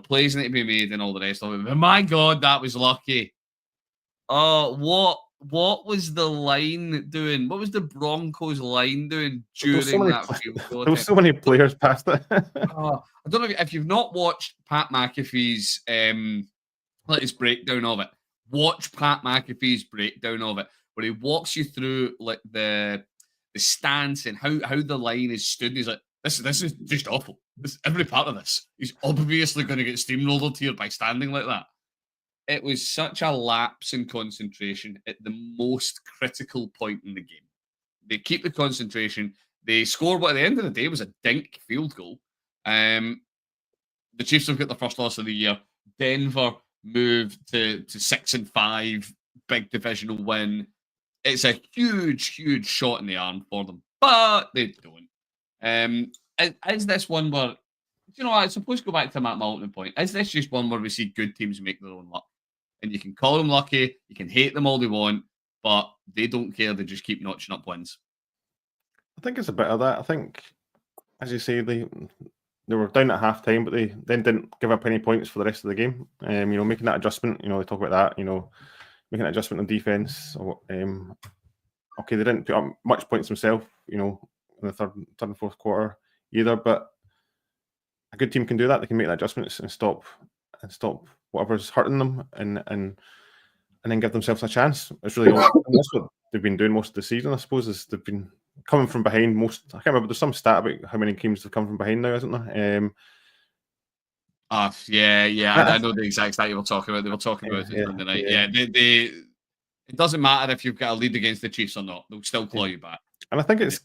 Plays need to be made and all the rest of it. But my God, that was lucky. Oh, what was the line doing? What was the Broncos line doing during that field goal? There were so many players past it. I don't know if you've not watched Pat McAfee's latest breakdown of it. Watch Pat McAfee's breakdown of it, where he walks you through like the stance and how the line is stood. He's like, this is just awful. Every part of this, he's obviously going to get steamrolled here by standing like that. It was such a lapse in concentration at the most critical point in the game. They keep the concentration. They score what at the end of the day was a dink field goal. The Chiefs have got the first loss of the year. Denver moved to 6-5, big divisional win. It's a huge, huge shot in the arm for them, but they don't. Is this one where, I suppose go back to my opening point. Is this just one where we see good teams make their own luck? And you can call them lucky, you can hate them all they want, but they don't care. They just keep notching up wins. I think it's a bit of that. I think, as you say, they were down at halftime, but they then didn't give up any points for the rest of the game. Making that adjustment, they talk about that, making an adjustment on defense. Okay, they didn't put up much points themselves, in the third and fourth quarter either, but a good team can do that. They can make the adjustments and stop whatever's hurting them and then give themselves a chance. It's really that's what they've been doing most of the season, I suppose, is they've been coming from behind most. I can't remember, there's some stat about how many teams have come from behind now, isn't there? I know the exact stat you were talking about. They were talking about it on the night. Yeah, they it doesn't matter if you've got a lead against the Chiefs or not; they'll still claw you back. And I think it's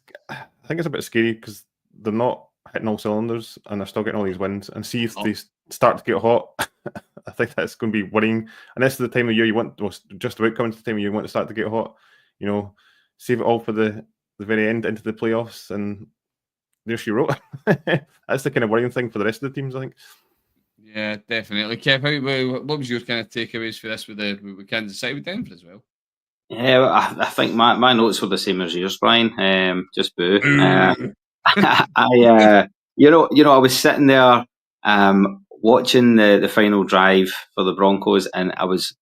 a bit scary because they're not hitting all cylinders and they're still getting all these wins. And see if they start to get hot, I think that's going to be worrying. And this is the time of year you want, just about coming to the time of year you want to start to get hot. Save it all for the very end into the playoffs, and there she wrote. That's the kind of worrying thing for the rest of the teams, I think. Yeah, definitely. Kev, what was your kind of takeaways for this with Kansas City with Denver as well? Yeah, I think my notes were the same as yours, Brian. Just boo. I was sitting there watching the final drive for the Broncos, and I was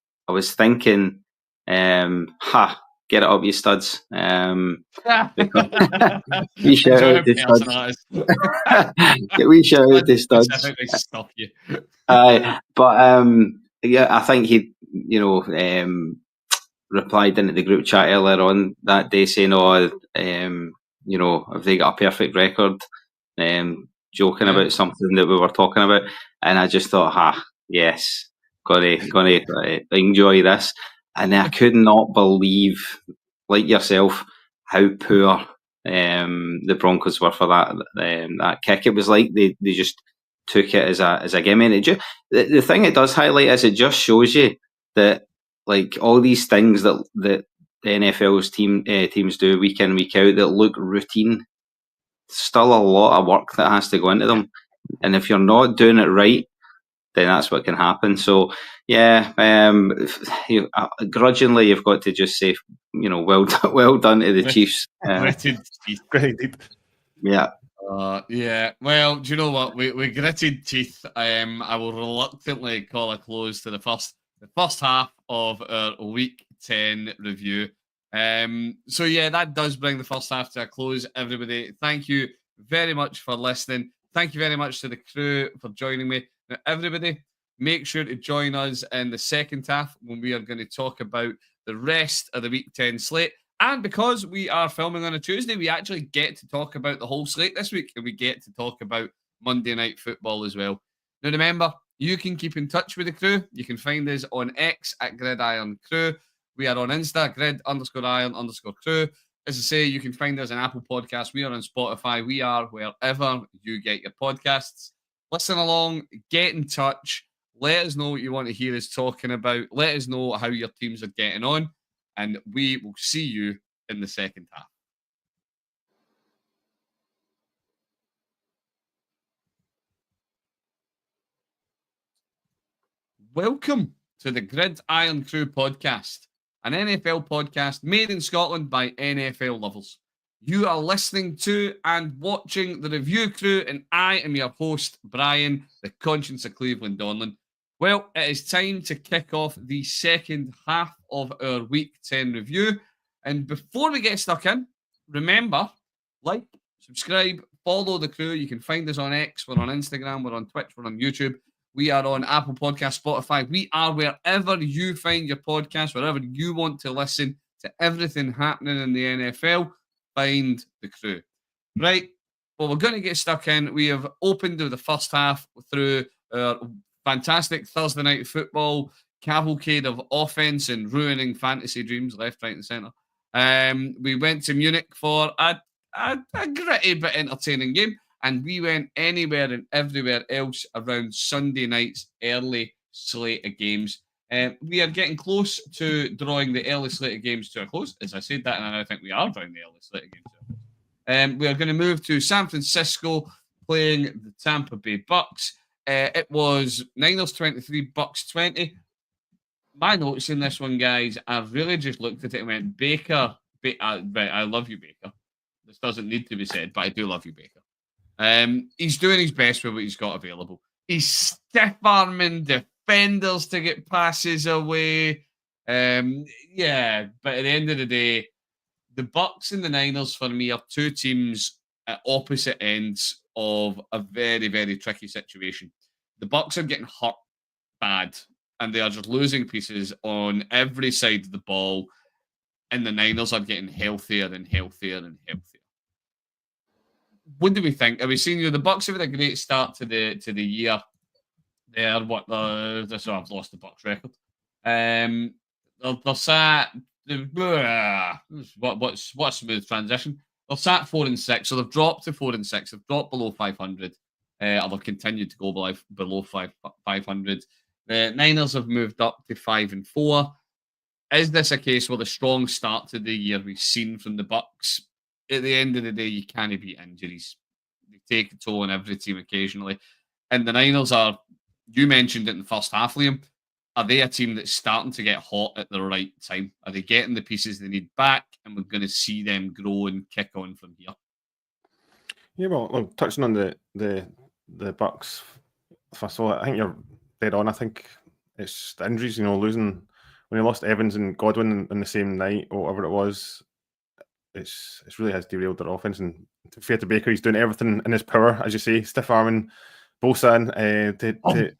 thinking, get it up, you studs. We shout out the studs. We shout out the studs. Stop you. I think he, replied into the group chat earlier on that day saying, if they got a perfect record, joking about something that we were talking about, and I just thought, yes, gonna enjoy this. And I could not believe, like yourself, how poor the Broncos were for that kick. It was like they just took it as a gimme. And the thing it does highlight is it just shows you that, like, all these things that the NFL's teams do week in, week out that look routine, still a lot of work that has to go into them. And if you're not doing it right, then that's what can happen. So, grudgingly, you've got to just say, well done to the Chiefs. Great. Yeah. Yeah. Well, do you know what? We gritted teeth. I will reluctantly call a close to the first half of our week 10 review. So yeah, that does bring the first half to a close. Everybody, thank you very much for listening. Thank you very much to the crew for joining me. Now, everybody, make sure to join us in the second half when we are going to talk about the rest of the week 10 slate. And because we are filming on a Tuesday, we actually get to talk about the whole slate this week, and we get to talk about Monday Night Football as well. Now, remember, you can keep in touch with the crew. You can find us on X at Gridiron Crew. We are on Insta, grid_iron_crew. As I say, you can find us on Apple Podcasts. We are on Spotify. We are wherever you get your podcasts. Listen along, get in touch. Let us know what you want to hear us talking about. Let us know how your teams are getting on. And we will see you in the second half. Welcome to the Gridiron Crew podcast, an NFL podcast made in Scotland by NFL lovers. You are listening to and watching the review crew, and I am your host, Brian, the conscience of Cleveland Donlan. Well, it is time to kick off the second half of our Week 10 review. And before we get stuck in, remember, like, subscribe, follow the crew. You can find us on X, we're on Instagram, we're on Twitch, we're on YouTube. We are on Apple Podcasts, Spotify. We are wherever you find your podcast, wherever you want to listen to everything happening in the NFL, find the crew. Right, well, we're going to get stuck in. We have opened the first half through our fantastic Thursday night football cavalcade of offense and ruining fantasy dreams left, right, and centre. We went to Munich for a gritty but entertaining game, and we went anywhere and everywhere else around Sunday night's early slate of games. We are getting close to drawing the early slate of games to a close. As I said that, and I think we are drawing the early slate of games to a close. We are going to move to San Francisco playing the Tampa Bay Bucks. It was Niners 23, Bucks 20. My notes in this one, guys, I really just looked at it and went, Baker, right, I love you, Baker. This doesn't need to be said, but I do love you, Baker. He's doing his best with what he's got available. He's stiff-arming defenders to get passes away. Yeah, but at the end of the day, the Bucks and the Niners for me are two teams at opposite ends of a very, very tricky situation. The Bucks are getting hurt bad, and they are just losing pieces on every side of the ball, and the Niners are getting healthier and healthier and healthier. What do we think? Are we seeing the Bucks have had a great start to the year? They're so I've lost the Bucks record. They're sat. What's a smooth transition? They're sat 4-6, so they've dropped to 4-6. They've dropped below 500. Or they've continued to go below 500. The Niners have moved up to 5-4. Is this a case where the strong start to the year we've seen from the Bucks? At the end of the day, you can't beat injuries. They take a toll on every team occasionally. And the Niners are, you mentioned it in the first half, Liam, are they a team that's starting to get hot at the right time? Are they getting the pieces they need back? And we're going to see them grow and kick on from here. Yeah, well, touching on the Bucks, first of all, I think you're dead on. I think it's the injuries, losing when he lost Evans and Godwin in the same night or whatever it was. It really has derailed their offense. And to be fair to Baker, he's doing everything in his power, as you say, stiff arming Bosa.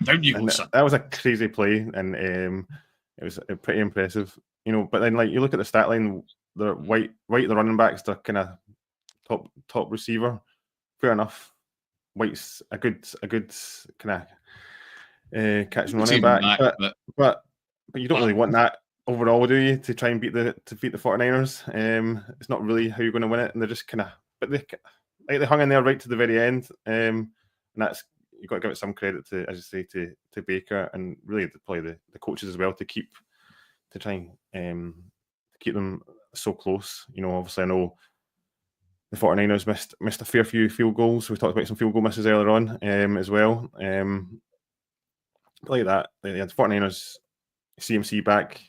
Down you go, son. That was a crazy play, and it was pretty impressive. But then like you look at the stat line, they're White, the running backs, they're kind of top receiver. Fair enough. White's a good kind of catching running back, but you don't really want that overall, do you, to try and beat the 49ers? It's not really how you're going to win it, and they're just kind of, but they hung in there right to the very end, and that's, you've got to give it some credit to, as you say, to Baker, and really probably the coaches as well to try and keep them so close. Obviously I know the 49ers missed a fair few field goals. We talked about some field goal misses earlier on as well. Like that, they had 49ers CMC back.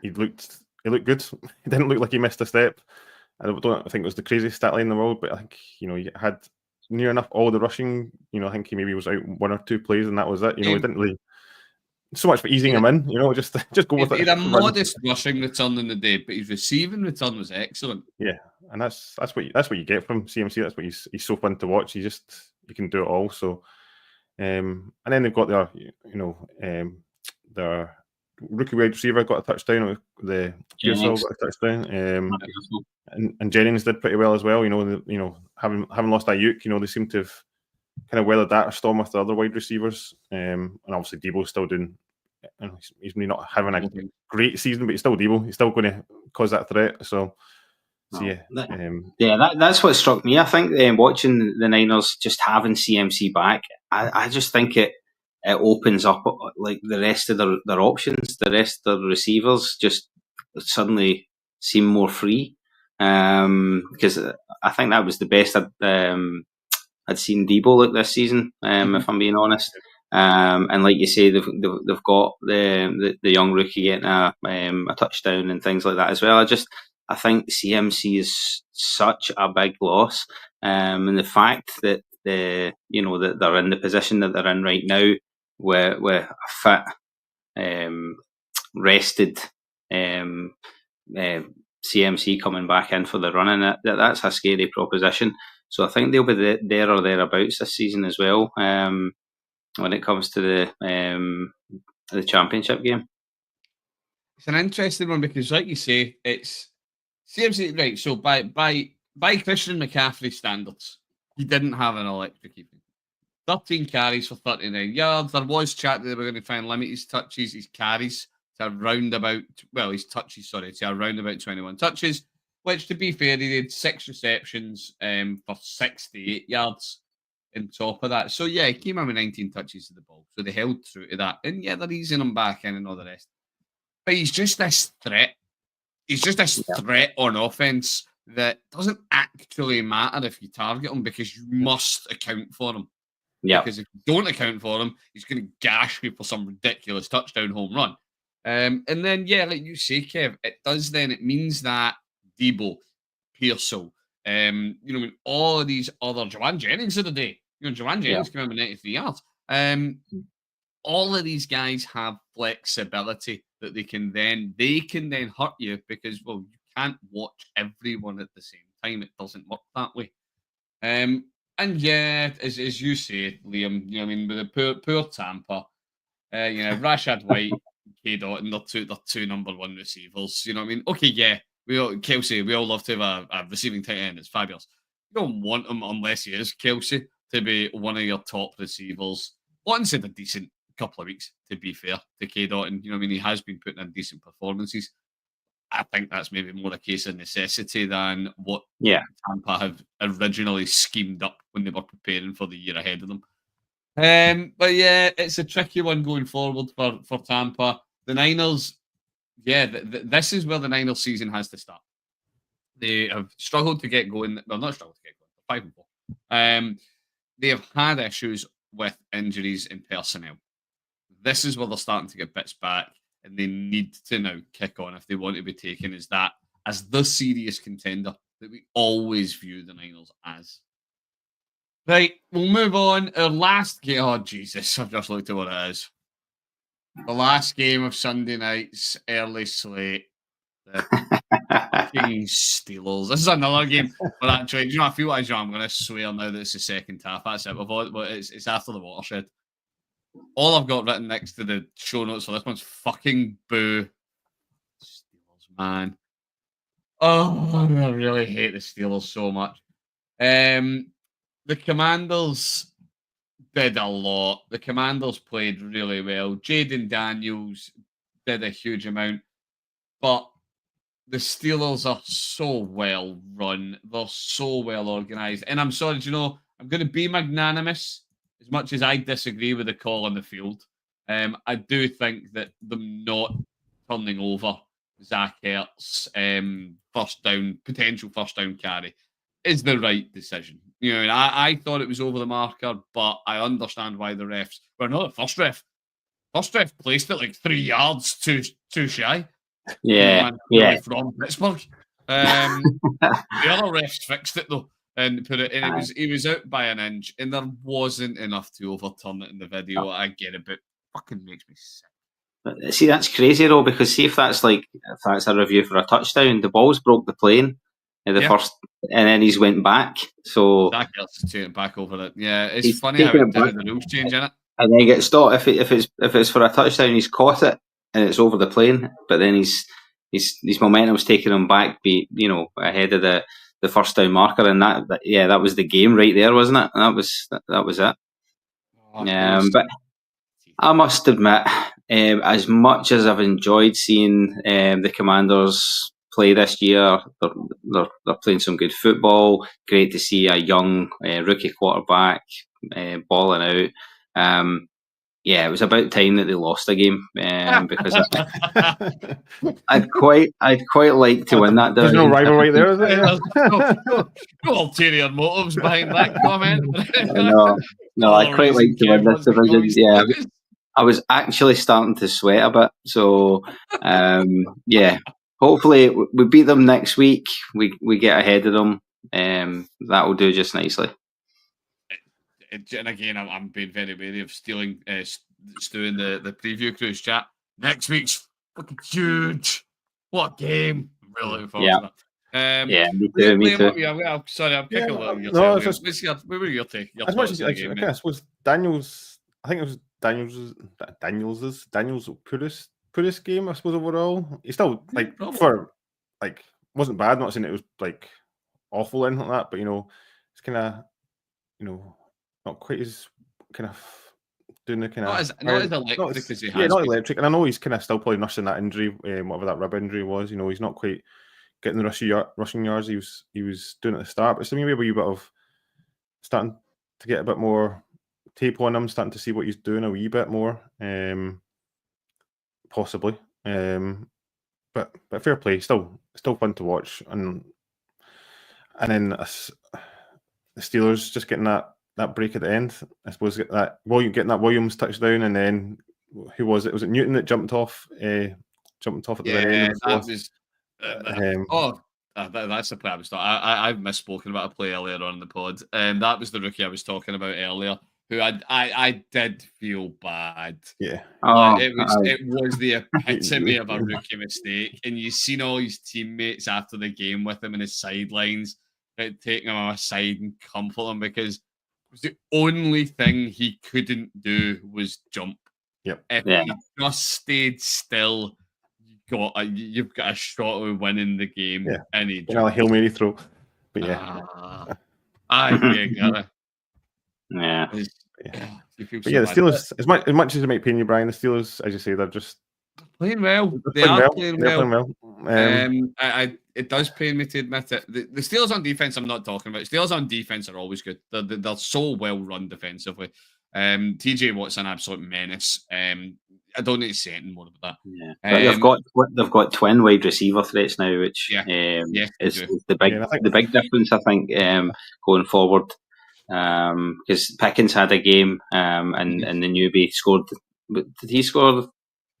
He looked good. He didn't look like he missed a step. I don't think it was the craziest stat line in the world, but I think, he had near enough all the rushing. I think he maybe was out 1 or 2 plays and that was it. He didn't really so much for easing him in. Just go with He it. had a modest rushing return in the day, but his receiving return was excellent. Yeah, and that's what you get from CMC. That's what he's so fun to watch. He can do it all. So, and then they've got their rookie wide receiver got a touchdown. The Pearsall got a touchdown. And Jennings did pretty well as well. Having lost Ayuk, they seem to have kind of weathered that storm with the other wide receivers. And obviously Debo's still doing. He's not having a great season, but he's still Debo. He's still going to cause that threat. So that's what struck me. I think watching the Niners just having CMC back, I just think it opens up like the rest of their options. The rest of the receivers just suddenly seem more free. Because I think that was the best I'd seen Debo look this season, if I'm being honest. And like you say, they've got the young rookie getting a touchdown and things like that as well. I think CMC is such a big loss, and the fact that that they're in the position that they're in right now, with a fit, rested CMC coming back in for the running, that's a scary proposition. So I think they'll be there or thereabouts this season as well, when it comes to the championship game. It's an interesting one because, like you say, it's CMC, right? So by Christian McCaffrey standards, he didn't have an electric evening. 13 carries for 39 yards. There was chat that they were going to try and limit his touches, his carries to around about, his touches, to around about 21 touches, which, to be fair, he did 6 receptions for 68 yards on top of that. So, yeah, he came in with 19 touches to the ball. So they held true to that. And, yeah, they're easing him back in and all the rest. But he's just this threat. He's just this threat on offense that doesn't actually matter if you target him because you must account for him. Yeah. Because if you don't account for him, he's going to gash you for some ridiculous touchdown home run. And then, yeah, like you say, Kev, it means that Debo, Pearsall, all of these other, Joanne Jennings of the day, Joanne Jennings came in with 93 yards. All of these guys have flexibility that they can then hurt you because, you can't watch everyone at the same time. It doesn't work that way. And yeah, as you say, Liam, with the poor Tampa, Rashad White, K-Dot, and they're two number 1 receivers. Okay, yeah, Kelsey, we all love to have a receiving tight end. It's fabulous. You don't want him unless he is Kelsey to be one of your top receivers. Watson's had a decent couple of weeks, to be fair to K-Dot, and he has been putting in decent performances. I think that's maybe more a case of necessity than what Tampa have originally schemed up when they were preparing for the year ahead of them. But yeah, it's a tricky one going forward for Tampa. The Niners, this is where the Niners season has to start. They have struggled to get going. Well, not struggled to get going. 5-4. They have had issues with injuries and personnel. This is where they're starting to get bits back, and they need to now kick on if they want to be taken as the serious contender that we always view the Niners as. Right, we'll move on. Our last game. Oh, Jesus, I've just looked at what it is. The last game of Sunday night's early slate. The fucking Steelers. This is another game. But actually, I feel like I'm going to swear now that it's the second half. That's it. But it's after the watershed. All I've got written next to the show notes for this one's fucking boo. Steelers, man. Oh, I really hate the Steelers so much. The Commanders did a lot. The Commanders played really well. Jaden Daniels did a huge amount. But the Steelers are so well run. They're so well organized. And I'm sorry, I'm going to be magnanimous as much as I disagree with the call on the field. I do think that them not turning over Zach Ertz potential first down carry is the right decision. I thought it was over the marker, but I understand why the refs were not the first ref. First ref placed it like 3 yards too shy. Yeah. From Pittsburgh. The other refs fixed it though and put it in. Aye. He was out by an inch, and there wasn't enough to overturn it in the video. I get it, but fucking makes me sick. But see, that's crazy though, because see if that's a review for a touchdown, the ball's broke the plane in the first, and then he's went back. So that gets taken back over it. Yeah, it's He's funny how taken it back. the rules change in it. and then get stopped if it's for a touchdown. He's caught it and it's over the plane, but then his momentum's taking him back, ahead of the first down marker, and that was the game right there, wasn't it? That was it. But I must admit, as much as I've enjoyed seeing the Commanders play this year, they're playing some good football. Great to see a young rookie quarterback balling out. It was about time that they lost a game because I'd quite like to win that. There's no rival right there, is it? No ulterior motives behind that comment. No, I'd quite like to win this division. Yeah, I was actually starting to sweat a bit. So, hopefully we beat them next week. We get ahead of them. That will do just nicely. And again, I'm being very wary of stealing Stu in the preview cruise chat. Next week's fucking huge. What a game! I'm really looking forward to that. Me too. I'm sorry, I'm picking No, your tail. What were your take? As much as I suppose Daniels, I think it was Daniels' purest game, I suppose, overall. He still wasn't bad. Not saying it was awful or anything like that, but it's kind of not quite as kind of doing the kind of not as electric as he has. Yeah, not electric, and I know he's kind of still probably nursing that injury, whatever that rib injury was. He's not quite getting the rushing yards he was doing at the start, but it's maybe a wee bit of starting to get a bit more tape on him, starting to see what he's doing a wee bit more, possibly. But fair play, still fun to watch, and then the Steelers just getting that break at the end. I suppose getting that Williams touchdown, and then who was it? Was it Newton that jumped off at the very end? That's the play I was talking. I've misspoken about a play earlier on in the pod, and that was the rookie I was talking about earlier, who I did feel bad. Yeah, it was the epitome of a rookie mistake, and you seen all his teammates after the game with him in his sidelines, taking him aside and comfort him, because the only thing he couldn't do was jump. Yep. If he just stayed still, you've got a shot of winning the game. Yeah. And he a Hail Mary throw. But I get it. Yeah. The Steelers, as much as it might pain you, Brian, the Steelers, as you say, they're just playing well. They are playing well. It does pain me to admit it. The Steelers on defense, I'm not talking about. Steelers on defense are always good. They're so well run defensively. TJ Watt's an absolute menace. I don't need to say anything more about that. Yeah, but they've got twin wide receiver threats now, which is the big difference, I think, going forward. Because Pickens had a game, and the newbie scored. Did he score?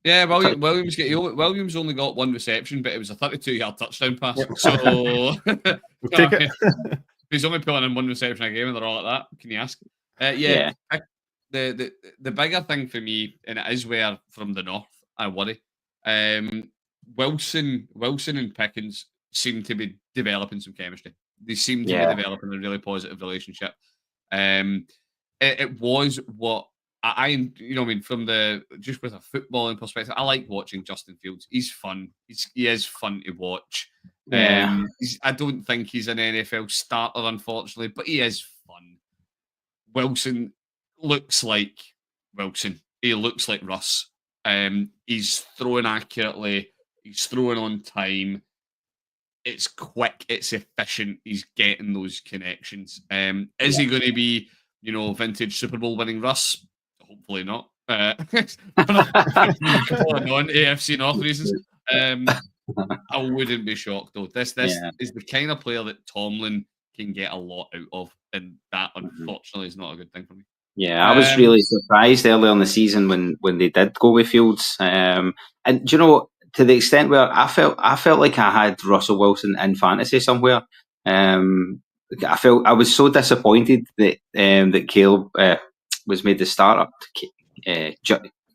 Yeah, Williams only got one reception, but it was a 32-yard touchdown pass. Yep. So we'll take it. He's only pulling in one reception a game, and they're all like that. Can you ask? The bigger thing for me, and it is where from the north I worry. Wilson and Pickens seem to be developing some chemistry. They seem to be developing a really positive relationship. It was what from just with a footballing perspective, I like watching Justin Fields. He's fun. He is fun to watch. Yeah. I don't think he's an NFL starter, unfortunately, but he is fun. Wilson looks like Wilson. He looks like Russ. He's throwing accurately. He's throwing on time. It's quick. It's efficient. He's getting those connections. Is he going to be, vintage Super Bowl winning Russ? Hopefully not. For non-AFC North reasons. I wouldn't be shocked though. This is the kind of player that Tomlin can get a lot out of, and that unfortunately is not a good thing for me. Yeah, I was really surprised early on the season when they did go with Fields. And do you know, to the extent where I felt like I had Russell Wilson in fantasy somewhere. I was so disappointed that that Caleb was made the starter.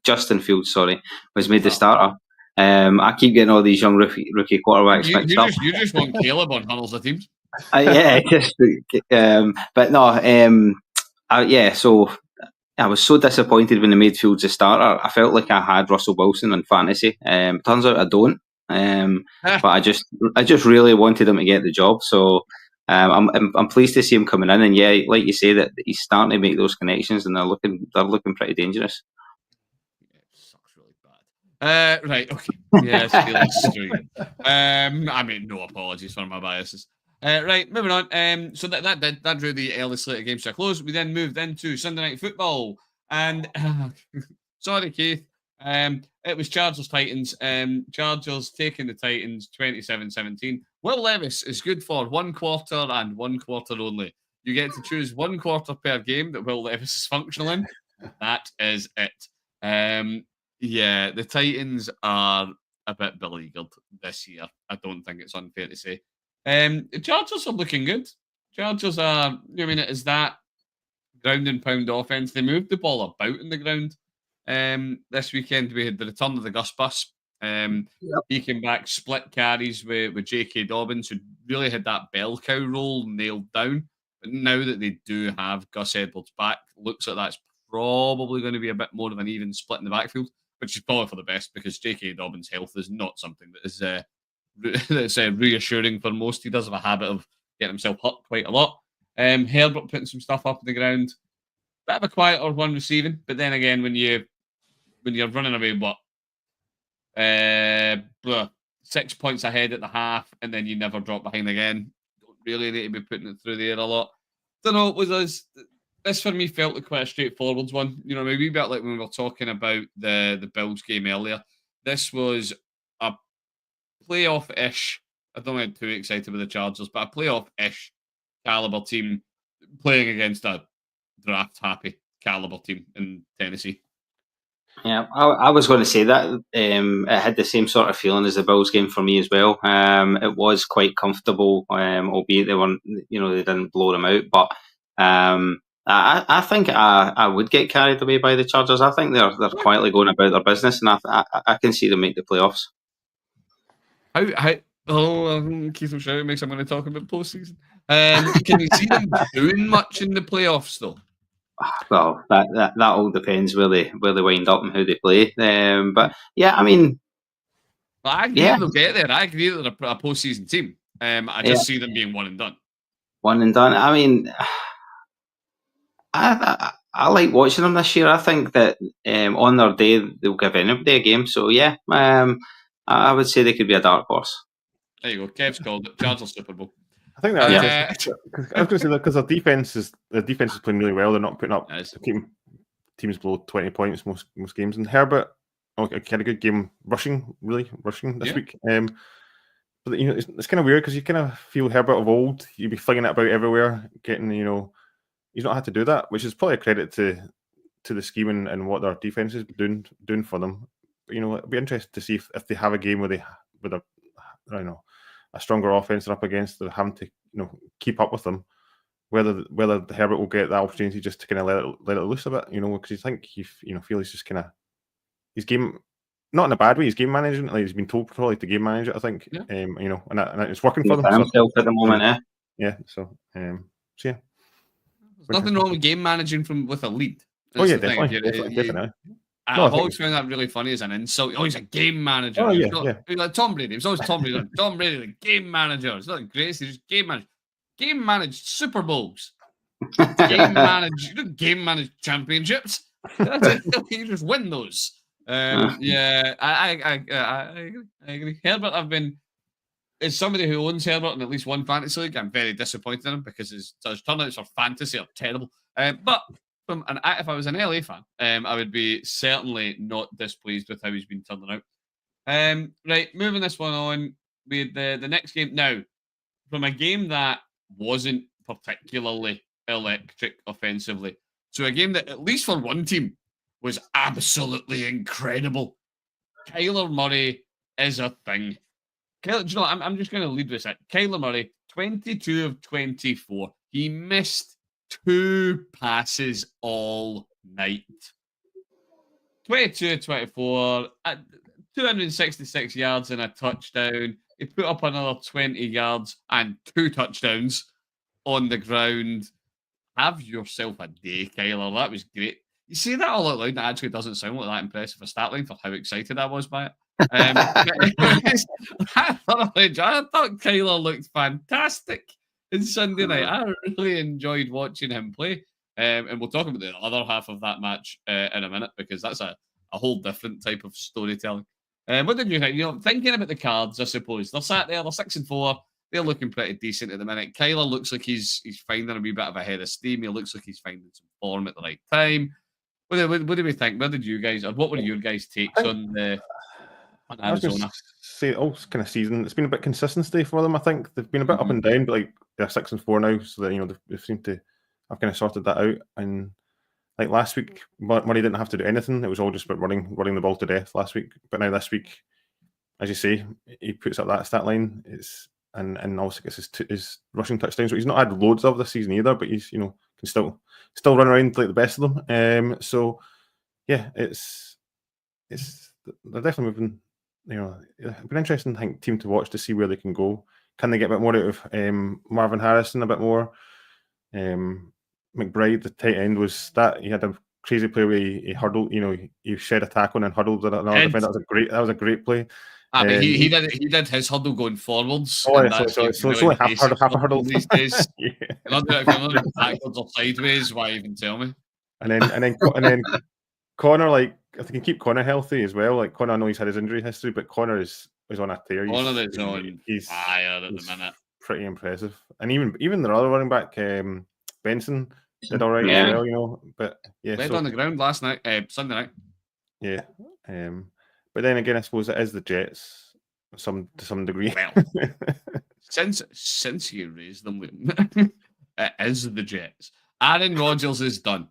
Justin Fields, sorry, was made the starter. I keep getting all these young rookie quarterbacks mixed up. You just want Caleb on huddles of teams. Yeah, but no, yeah. So I was so disappointed when they made Fields a starter. I felt like I had Russell Wilson in fantasy. Turns out I don't. But I just really wanted him to get the job. So I'm pleased to see him coming in. And yeah, like you say, that he's starting to make those connections, and they're looking pretty dangerous. Yeah, it sucks really bad. Right, okay. Yeah, I mean, no apologies for my biases. Right, moving on. So that drew the early slate of games to a close. We then moved into Sunday Night Football, and sorry, Keith. It was Chargers Titans. Chargers taking the Titans 27-17. Will Levis is good for 1 quarter and 1 quarter only. You get to choose 1 quarter per game that Will Levis is functional in. That is it. Yeah, the Titans are a bit beleaguered this year. I don't think it's unfair to say. The Chargers are looking good. Chargers are, I mean, it is that ground and pound offense. They moved the ball about in the ground. This weekend we had the return of the Gus Bus. He came back, split carries with J.K. Dobbins, who really had that bell cow role nailed down. But now that they do have Gus Edwards back, looks like that's probably going to be a bit more of an even split in the backfield, which is probably for the best because J.K. Dobbins' health is not something that is that's reassuring for most. He does have a habit of getting himself hurt quite a lot. Herbert putting some stuff up in the ground. Bit of a quieter one receiving, but then again, when you're running away, 6 points ahead at the half, and then you never drop behind again, don't really need to be putting it through the air a lot. Don't know. It was this for me felt like quite a straightforward one. You know, maybe a bit like when we were talking about the Bills game earlier. This was a playoff-ish. I don't get too excited with the Chargers, but a playoff-ish caliber team playing against a draft-happy caliber team in Tennessee. Yeah, I was going to say that it had the same sort of feeling as the Bills game for me as well. It was quite comfortable, albeit they weren't, they didn't blow them out. But I think I would get carried away by the Chargers. I think they're quietly going about their business, and I can see them make the playoffs. Keith will shout makes I'm going to talk about postseason. Can you see them doing much in the playoffs though? Well, that all depends where they wind up and who they play. But yeah, I mean, I agree they'll get there. I agree that they're a postseason team. I just see them being one and done. One and done. I mean, I like watching them this year. I think that on their day they'll give anybody a game. So yeah, I would say they could be a dark horse. There you go. Kev's called it. Chargers Super Bowl. I think that I was going to say that because the defense is playing really well. They're not putting up keeping teams below 20 points most games. And Herbert, had a good game rushing this week. But it's kind of weird because you kind of feel Herbert of old. You'd be flinging it about everywhere, getting he's not had to do that, which is probably a credit to the scheme and what their defense is doing for them. But it'd be interesting to see if they have a game where a stronger offense they're up against, they're having to keep up with them. Whether Herbert will get that opportunity just to kind of let it loose a bit, because you think feel he's just kind of his game, not in a bad way. He's game managing, like he's been told probably to game manage it. I think, and it's working for them. Himself at the moment, yeah. So yeah. There's nothing wrong with game managing with a lead. That's definitely. I've always found that really funny as an insult. Oh, he's a game manager. Oh, he's like Tom Brady. It was always Tom Brady. Tom Brady, the game manager. It's not great. He's just game manager. Game managed Super Bowls. Game managed. You don't game manage championships. That's it. You just win those. Yeah, I agree. Herbert, as somebody who owns Herbert in at least one fantasy league, I'm very disappointed in him because his turnouts for fantasy are terrible. But if I was an LA fan, I would be certainly not displeased with how he's been turning out. Right, moving this one on with the next game. Now, from a game that wasn't particularly electric offensively, to a game that, at least for one team, was absolutely incredible. Kyler Murray is a thing. Do you know what? I'm just going to lead with it. Kyler Murray, 22 of 24. He missed 2 passes all night. 22 of 24, 266 yards and a touchdown. He put up another 20 yards and 2 touchdowns on the ground. Have yourself a day, Kyler. That was great. You say that all out loud, and it actually doesn't sound like that impressive a stat line for how excited I was by it. I thought Kyler looked fantastic in Sunday night. I really enjoyed watching him play. And we'll talk about the other half of that match in a minute, because that's a whole different type of storytelling. What did you think? Thinking about the Cards, I suppose. They're sat there, they're 6-4. They're looking pretty decent at the minute. Kyler looks like he's finding a wee bit of a head of steam. He looks like he's finding some form at the right time. What do we think? Where did you guys, or what were your guys' takes on Arizona? Say all kind of season, it's been a bit consistency for them. I think they've been a bit up and down, but like they're 6-4 now, so that they seem to have kind of sorted that out. And like last week, Murray didn't have to do anything; it was all just about running the ball to death last week. But now this week, as you say, he puts up that stat line. And also gets his rushing touchdowns. So he's not had loads of this season either, but he's can still run around like the best of them. So yeah, it's they're definitely moving. It'd be an interesting team to watch to see where they can go. Can they get a bit more out of Marvin Harrison? A bit more. McBride, the tight end, he had a crazy play where he hurdled. He shed a tackle and hurdled another defender. That was a great play. But he did his huddle going forwards. So it's only half a hurdle these days. Yeah. If you're not backwards or sideways, why even tell me? And then Connor, like, if they can keep Connor healthy as well. Like Connor, I know he's had his injury history, but Connor is on a tear. Connor is on fire at the minute. Pretty impressive. And even their other running back, Benson, did all right as well. But yeah, led on the ground last night, Sunday night. Yeah. But then again, I suppose it is the Jets, to some degree. Well, since you raised them, it is the Jets. Aaron Rodgers is done.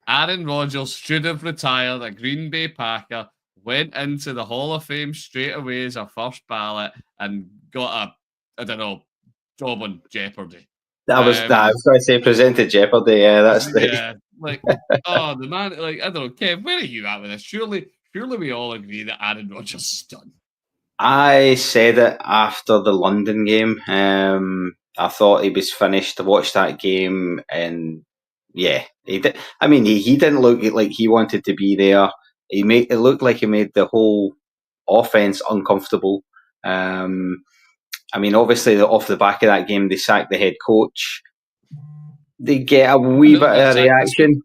Aaron Rodgers should have retired a Green Bay Packer, went into the Hall of Fame straight away as a first ballot, and got job on Jeopardy. I was going to say presented Jeopardy. Yeah, that's the man. Like, I don't know, Kev, where are you at with this? Surely we all agree that Aaron Rodgers is done. I said it after the London game. I thought he was finished. I watched that game, and yeah, he did. I mean, he didn't look like he wanted to be there. It looked like he made the whole offense uncomfortable. I mean, obviously, off the back of that game, they sacked the head coach. They get a wee bit of a reaction.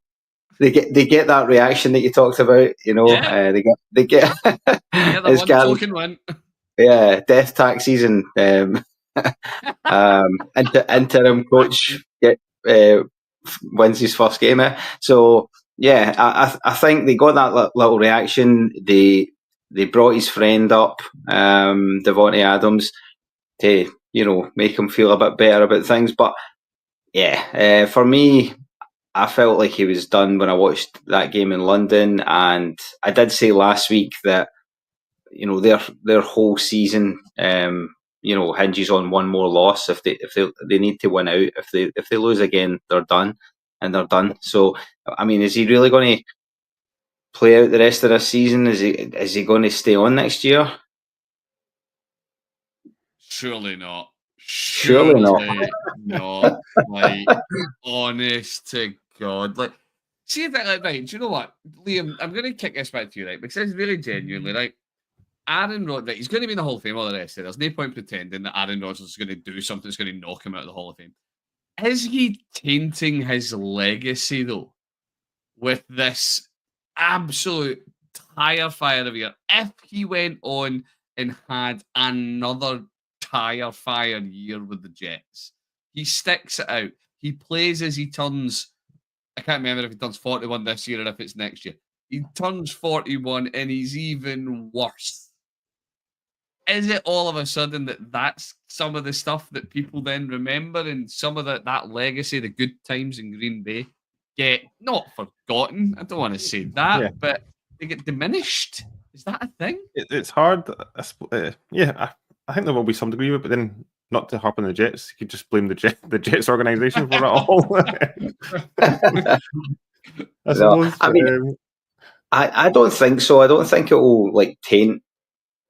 They get that reaction that you talked about, Yeah. They get one token win. Yeah, death taxes and interim coach wins his first game. So yeah, I think they got that little reaction. They brought his friend up, Devontae Adams, to make him feel a bit better about things. But yeah, for me, I felt like he was done when I watched that game in London, and I did say last week that their whole season hinges on one more loss. If they need to win out, if they lose again, they're done, and they're done. So I mean, is he really going to play out the rest of this season? Is he going to stay on next year? Surely not. Surely not. Like, honest to God. Like, see if that, right, do you know what, Liam, I'm going to kick this back to you, right, because it's really genuinely, right, Aaron Rodgers, he's going to be in the Hall of Fame, all the rest of it. There's no point pretending that Aaron Rodgers is going to do something that's going to knock him out of the Hall of Fame. Is he tainting his legacy, though, with this absolute tire fire of a year? If he went on and had another tire fire year with the Jets, he sticks it out. He plays as he turns, I can't remember if he turns 41 this year or if it's next year. He turns 41 and he's even worse. Is it all of a sudden that's some of the stuff that people then remember, and some of that legacy, the good times in Green Bay, get not forgotten? I don't want to say that, but they get diminished. Is that a thing? It's hard. I think there will be some degree of it, but then not to harp on the Jets. You could just blame the Jets organisation for it all. I No, suppose. I mean, I don't think so. I don't think it will like taint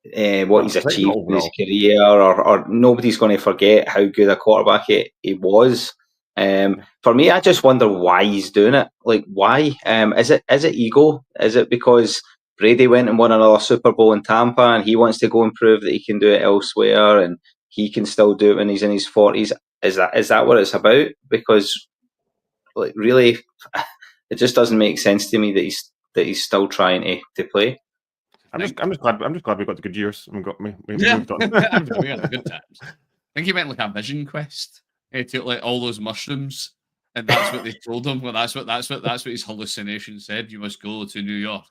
what No, he's I think not achieved in his overall. career, or nobody's going to forget how good a quarterback he was. For me, I just wonder why he's doing it. Like, why? Is it ego? Is it because Brady went and won another Super Bowl in Tampa, and he wants to go and prove that he can do it elsewhere, and he can still do it when he's in his 40s? Is that what it's about? Because, like, really, it just doesn't make sense to me that he's still trying to play. I'm just glad we got the good years and we Yeah, moved on. we had the good times. I think he went like a vision quest. He took like all those mushrooms, and that's what they told him. Well, that's what his hallucination said. You must go to New York.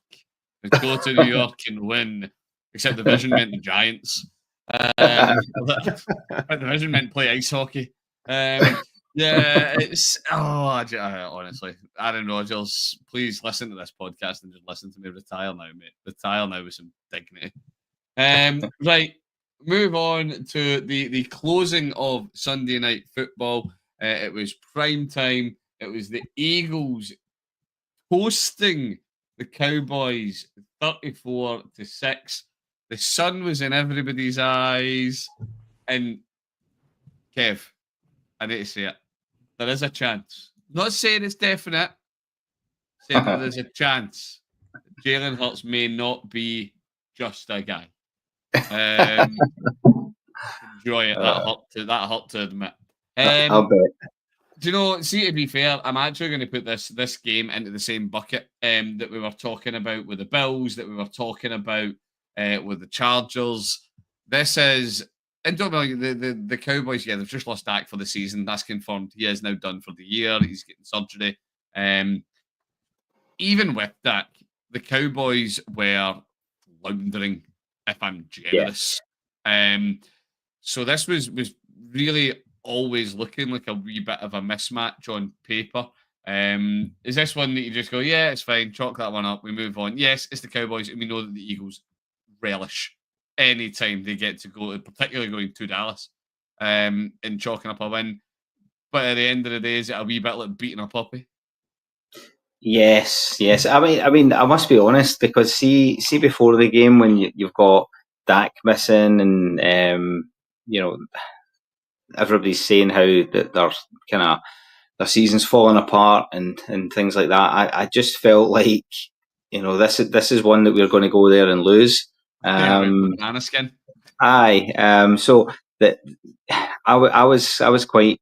Go to New York and win. Except the vision meant the Giants. But the vision meant play ice hockey. Yeah, it's honestly, Aaron Rodgers, please listen to this podcast and just listen to me retire now, mate. Retire now with some dignity. Right, move on to the closing of Sunday Night Football. It was prime time. It was the Eagles hosting the Cowboys 34-6. The sun was in everybody's eyes, and Kev, I need to say it. There is a chance. Not saying it's definite. Saying that there's a chance. Jalen Hurts may not be just a guy. Enjoy it. That hurt to admit. I'll bet. Do you know? See, to be fair, I'm actually going to put this game into the same bucket that we were talking about with the Bills, that we were talking about with the Chargers. This is. And don't know the Cowboys, yeah, they've just lost Dak for the season. That's confirmed. He is now done for the year. He's getting surgery. Even with Dak, the Cowboys were floundering, if I'm generous. So this was really always looking like a wee bit of a mismatch on paper. Is this one that you just go, yeah, it's fine, chalk that one up, we move on? Yes, it's the Cowboys, and we know that the Eagles relish any time they get to go, particularly going to Dallas, and chalking up a win. But at the end of the day, is it a wee bit like beating a puppy? Yes. I mean, I must be honest, because see before the game when you've got Dak missing, and everybody's saying how that their season's falling apart and things like that. I just felt like this is one that we're going to go there and lose. Banana skin. Aye. So that I was quite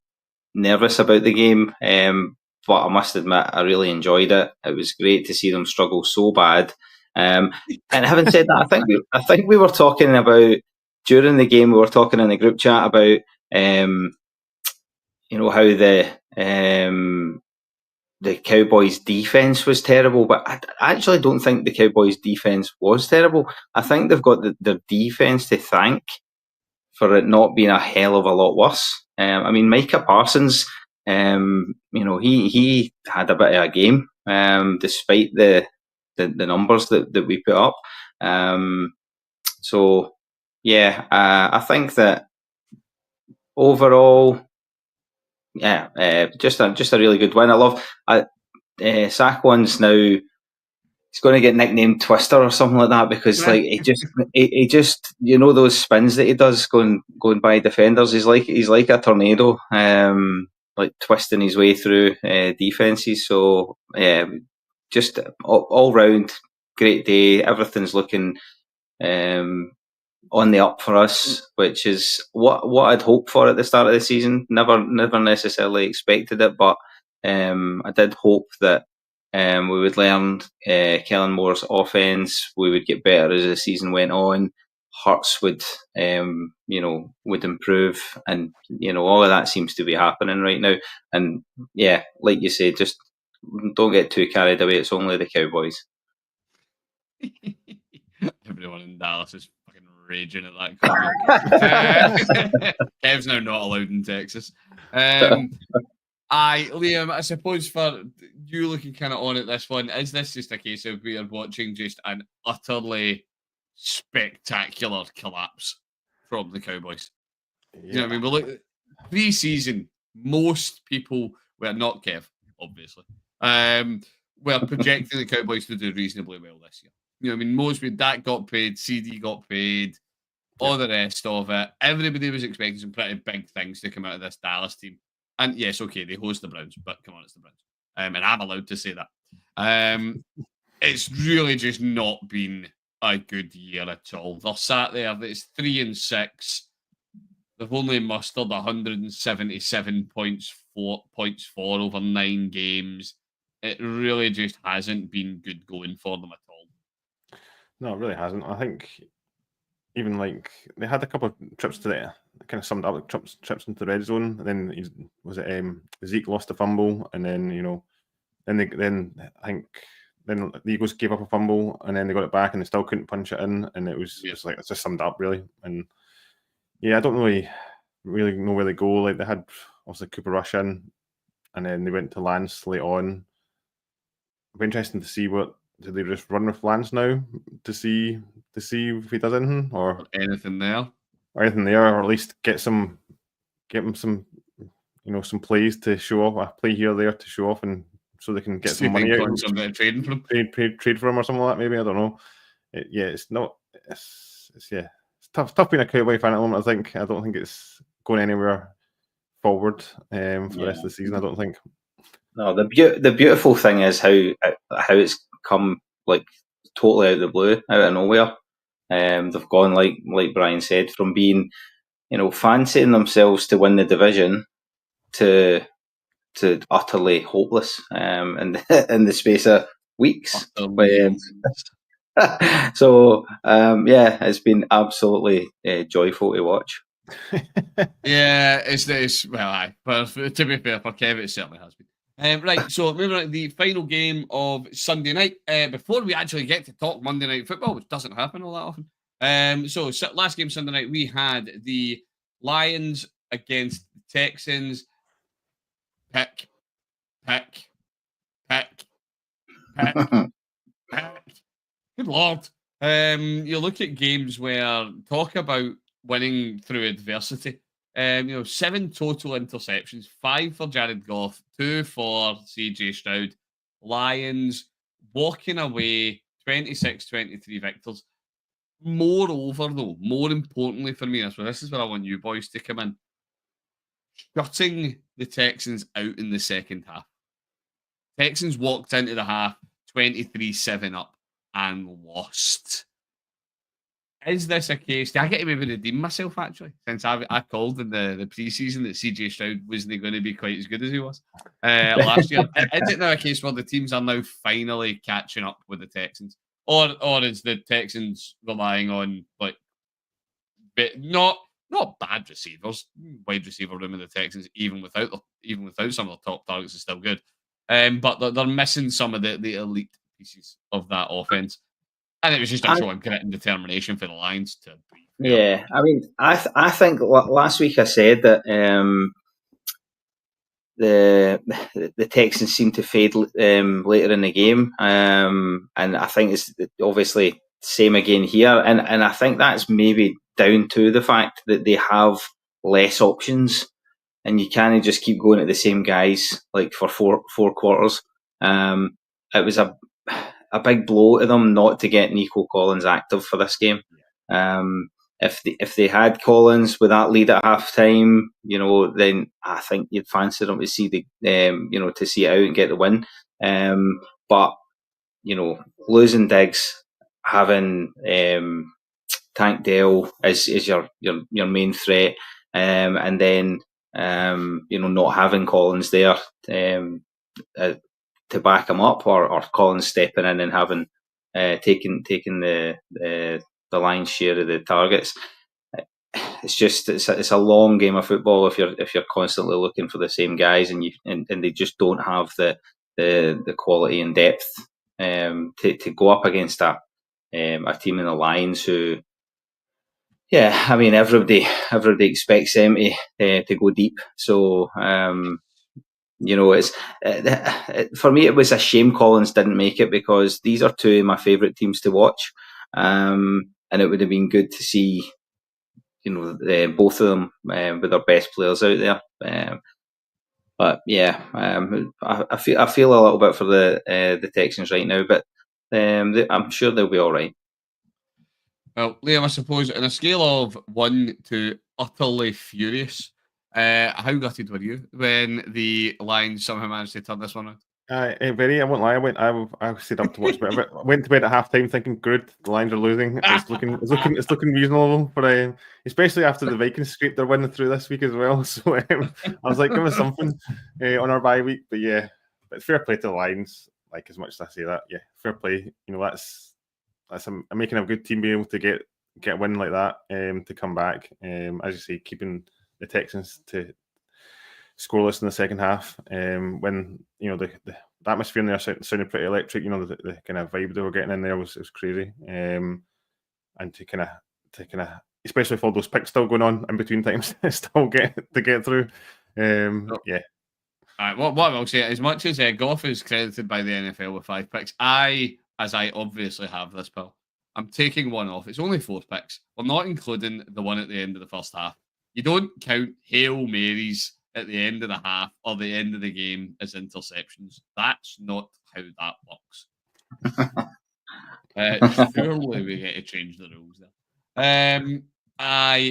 nervous about the game, but I must admit I really enjoyed it. It was great to see them struggle so bad. And having said that, I think we were talking about during the game. We were talking in the group chat about how the Cowboys' defense was terrible, but I actually don't think the Cowboys' defense was terrible. I think they've got their defense to thank for it not being a hell of a lot worse. I mean, Micah Parsons, he had a bit of a game, despite the numbers that we put up. So yeah, I think that overall, yeah, just a really good win. I love Saquon's now. He's going to get nicknamed Twister or something like that, because like he just those spins that he does going by defenders. He's like a tornado, like twisting his way through defenses. So just all round great day. Everything's looking on the up for us, which is what I'd hoped for at the start of the season. Never necessarily expected it, but I did hope that we would learn Kellen Moore's offense. We would get better as the season went on. Hurts would improve, and all of that seems to be happening right now. And yeah, like you say, just don't get too carried away. It's only the Cowboys. Everyone in Dallas is fucking raging at that comment. Kev's now not allowed in Texas. Liam, I suppose for you looking kind of on at this one, is this just a case of we are watching just an utterly spectacular collapse from the Cowboys. Yeah. You know what I mean? We're like pre-season, most people were not Kev, obviously. Were projecting the Cowboys to do reasonably well this year. You know what I mean? Most with that got paid, CD got paid, all the rest of it. Everybody was expecting some pretty big things to come out of this Dallas team. And yes, okay, they host the Browns, but come on, it's the Browns. And I'm allowed to say that. It's really just not been a good year at all. They're sat there, it's 3-6. They've only mustered 177 points for over 9 games. It really just hasn't been good going for them at all. No, it really hasn't. I think even like they had a couple of trips to the kind of summed up like trips into the red zone. And then Zeke lost a fumble, and then then I think then the Eagles gave up a fumble, and then they got it back, and they still couldn't punch it in, and it was just like it's just summed up really. And yeah, I don't really know where they go. Like they had obviously Cooper Rush in, and then they went to Lance late on. It'll be interesting to see do they just run with Lance now to see if he does anything or anything there, or at least get him some some plays to show off, a play here or there to show off, and so they can get some money out and trading for him, trade for him or something like that. Maybe I don't know. It's tough being a Cowboy fan at the moment. I don't think it's going anywhere forward for the rest of the season. I don't think. No, the beautiful thing is how it's come like totally out of the blue, out of nowhere. They've gone like Brian said, from being fancying themselves to win the division to utterly hopeless in the space of weeks. So it's been absolutely joyful to watch. Yeah, it's well, but to be fair for Kev, it certainly has been. Right, so moving on to the final game of Sunday night. Before we actually get to talk Monday Night Football, which doesn't happen all that often. So last game Sunday night, we had the Lions against the Texans. Pick. Good Lord. You look at games where talk about winning through adversity. 7 total interceptions, 5 for Jared Goff, 2 for CJ Stroud. Lions walking away 26-23 victors. Moreover, though, more importantly for me, this is where I want you boys to come in. Shutting the Texans out in the second half. Texans walked into the half 23-7 up and lost. Is this a case? I get to maybe redeem myself actually, since I called in the preseason that CJ Stroud wasn't going to be quite as good as he was last year. Is it now a case where the teams are now finally catching up with the Texans, or is the Texans relying on not bad receivers, wide receiver room in the Texans, even without some of the top targets is still good, but they're missing some of the elite pieces of that offense. And it was just a show of grit and determination for the Lions to breathe. Yeah, I mean, I think last week I said that the Texans seemed to fade later in the game, and I think it's obviously same again here. And I think that's maybe down to the fact that they have less options, and you can't just keep going at the same guys like for four quarters. It was a big blow to them not to get Nico Collins active for this game. If they had Collins with that lead at halftime, then I think you'd fancy them to see to see it out and get the win. But losing Diggs, having Tank Dell is your main threat, and then not having Collins there to back him up, or Collins stepping in and having taken the lion's share of the targets. It's a long game of football if you're constantly looking for the same guys, and they just don't have the quality and depth to go up against a team in the Lions who, I mean, everybody expects them to go deep. So it's for me, it was a shame Collins didn't make it, because these are two of my favourite teams to watch. and it would have been good to see, both of them with their best players out there. But yeah, I feel a little bit for the Texans right now, but I'm sure they'll be all right. Well, Liam, I suppose on a scale of 1 to utterly furious, how gutted were you when the Lions somehow managed to turn this one around? Very. I won't lie. I stayed up to watch a bit of it. I went to bed at halftime thinking, "Good, the Lions are losing. It's looking reasonable." But especially after the Vikings scraped their win through this week as well. So I was like, "Give us something on our bye week." But yeah, but fair play to the Lions. Like, as much as I say that, yeah, fair play. That's making a good team be able to get a win like that to come back. As you say, keeping the Texans to scoreless in the second half. When the atmosphere in there sounded pretty electric. The kind of vibe they were getting in there was crazy. And to kind of especially with all those picks still going on in between times, still get through. Yeah. All right, what I will say, as much as Goff is credited by the NFL with 5 picks, as I obviously have this, Bill, I'm taking one off. It's only 4 picks. We're not including the one at the end of the first half. You don't count Hail Marys at the end of the half or the end of the game as interceptions. That's not how that works. Surely we get to change the rules there.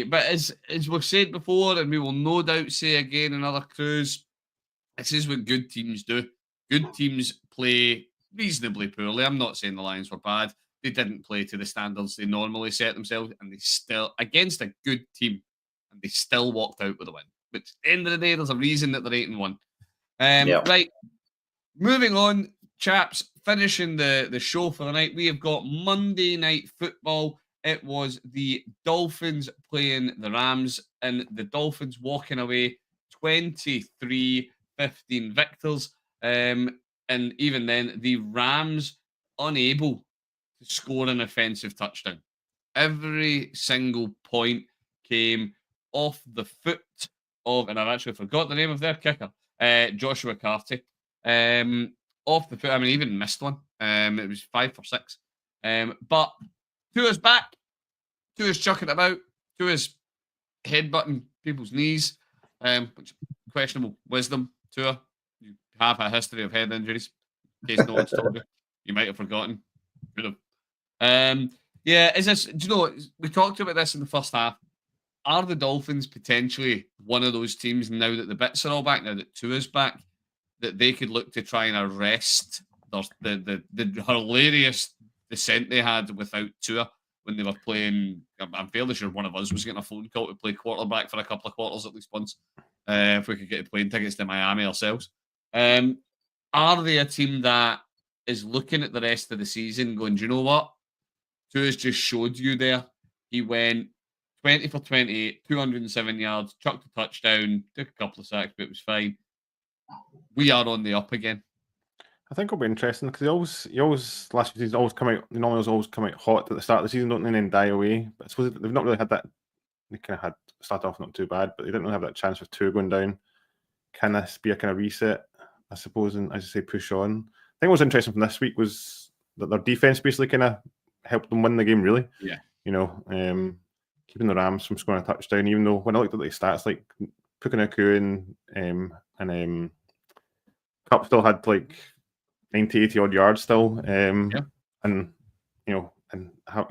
But as we've said before, and we will no doubt say again in other crews, this is what good teams do. Good teams play reasonably poorly. I'm not saying the Lions were bad. They didn't play to the standards they normally set themselves, and they still, against a good team, and they still walked out with a win. But at the end of the day, there's a reason that they're 8-1. Right. Moving on, chaps, finishing the show for the night. We have got Monday Night Football. It was the Dolphins playing the Rams, and the Dolphins walking away 23-15 victors. And even then, the Rams unable to score an offensive touchdown. Every single point came off the foot of, and I've actually forgot the name of their kicker, Joshua Carty. Off the foot, I mean, even missed one. It was 5 for 6. But Tua's back. Tua's chucking it about. Tua's headbutting people's knees, which questionable wisdom. Tua, you have a history of head injuries. In case no one's told you, you might have forgotten. Could have. Yeah, is this? Do you know? We talked about this in the first half. Are the Dolphins potentially one of those teams now that the bits are all back, now that Tua's back, that they could look to try and arrest the hilarious descent they had without Tua when they were playing? I'm fairly sure one of us was getting a phone call to play quarterback for a couple of quarters at least once, if we could get plane tickets to Miami ourselves. Are they a team that is looking at the rest of the season going, do you know what? Tua's just showed you there. He went 20 for 28, 207 yards, chucked a touchdown, took a couple of sacks, but it was fine. We are on the up again. I think it'll be interesting because he always last season always come out. They normally always come out hot at the start of the season, don't they, and then die away. But I suppose they've not really had that. They kind of had started off not too bad, but they didn't really have that chance with Tua going down. Can this be a kind of reset? I suppose, and as you say, push on. I think what was interesting from this week was that their defense basically kind of helped them win the game. Really, yeah. Keeping the Rams from scoring a touchdown, even though when I looked at the stats, like Irn-Cru and Cup still had like 90, 80 odd yards still, and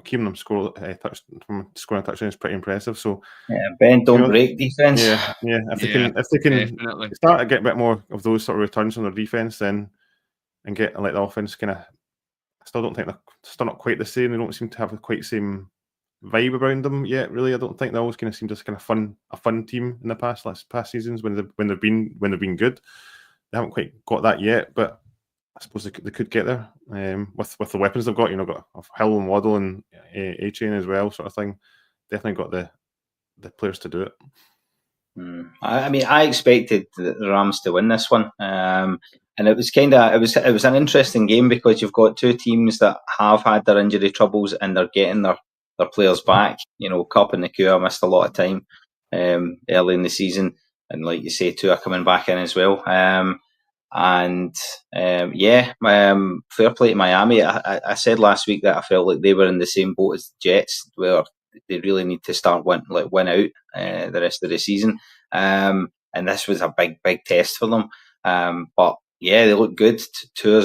keeping them scoring a touchdown is pretty impressive. So bend don't break defense. Yeah. If they can start to get a bit more of those sort of returns on their defense, then and get like the offense kind of. I still don't think they're still not quite the same. They don't seem to have the quite same vibe around them yet. Really, I don't think they always kind of seem just kind of a fun team in the past seasons when they've been good. They haven't quite got that yet, but I suppose they could get there with the weapons they've got. Got Hill and Waddle and A-Chain as well, sort of thing. Definitely got the players to do it. I mean, I expected the Rams to win this one, and it was it was an interesting game because you've got two teams that have had their injury troubles and they're getting their players back. Cup and Nakua missed a lot of time early in the season, and like you say, Tua coming back in as well. And fair play to Miami. I said last week that I felt like they were in the same boat as the Jets, where they really need to start win out the rest of the season. And this was a big test for them. But yeah, they look good. Tua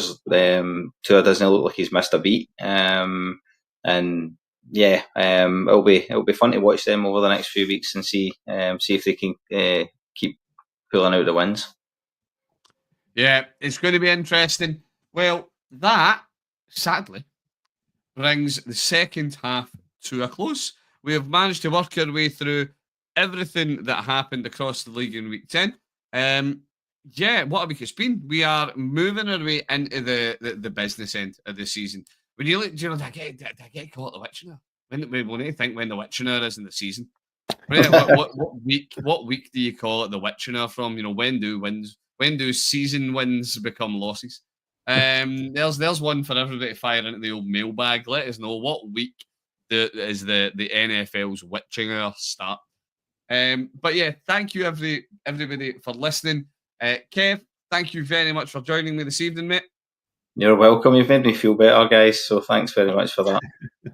doesn't look like he's missed a beat. And yeah, it'll be fun to watch them over the next few weeks and see if they can keep pulling out the wins. Yeah, it's going to be interesting. Well, that, sadly, brings the second half to a close. We have managed to work our way through everything that happened across the league in week 10. What a week it's been. We are moving our way into the business end of the season. When you look, did I get caught at the witching hour? When do you think when the witching hour is in the season? What week do you call it the witching hour from? When do season wins become losses? There's one for everybody to fire into the old mailbag. Let us know what week is the NFL's witching hour start. But yeah, thank you everybody for listening. Kev, thank you very much for joining me this evening, mate. You're welcome. You've made me feel better, guys. So thanks very much for that. There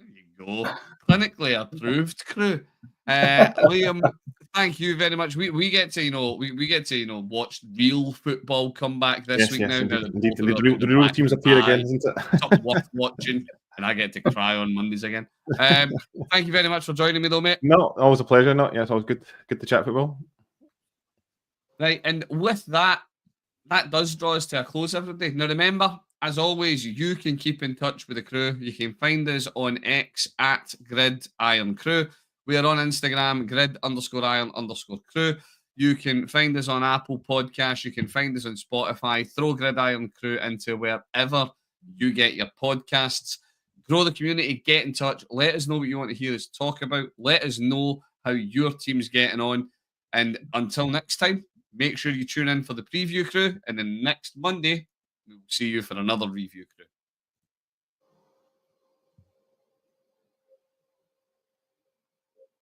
you go. Clinically approved crew. Liam, thank you very much. We get to watch real football come back this week now. Indeed. The real teams appear again, isn't it? It's worth watching, and I get to cry on Mondays again. Thank you very much for joining me, though, mate. No, always a pleasure. It's always good to chat football. Right, and with that does draw us to a close, everybody. Now, remember, as always, you can keep in touch with the crew. You can find us on X at Irn-Cru. We are on Instagram, grid_iron_crew. You can find us on Apple Podcasts. You can find us on Spotify. Throw Irn-Cru into wherever you get your podcasts. Grow the community. Get in touch. Let us know what you want to hear us talk about. Let us know how your team's getting on. And until next time, make sure you tune in for the preview crew. And then next Monday, we'll see you for another review crew.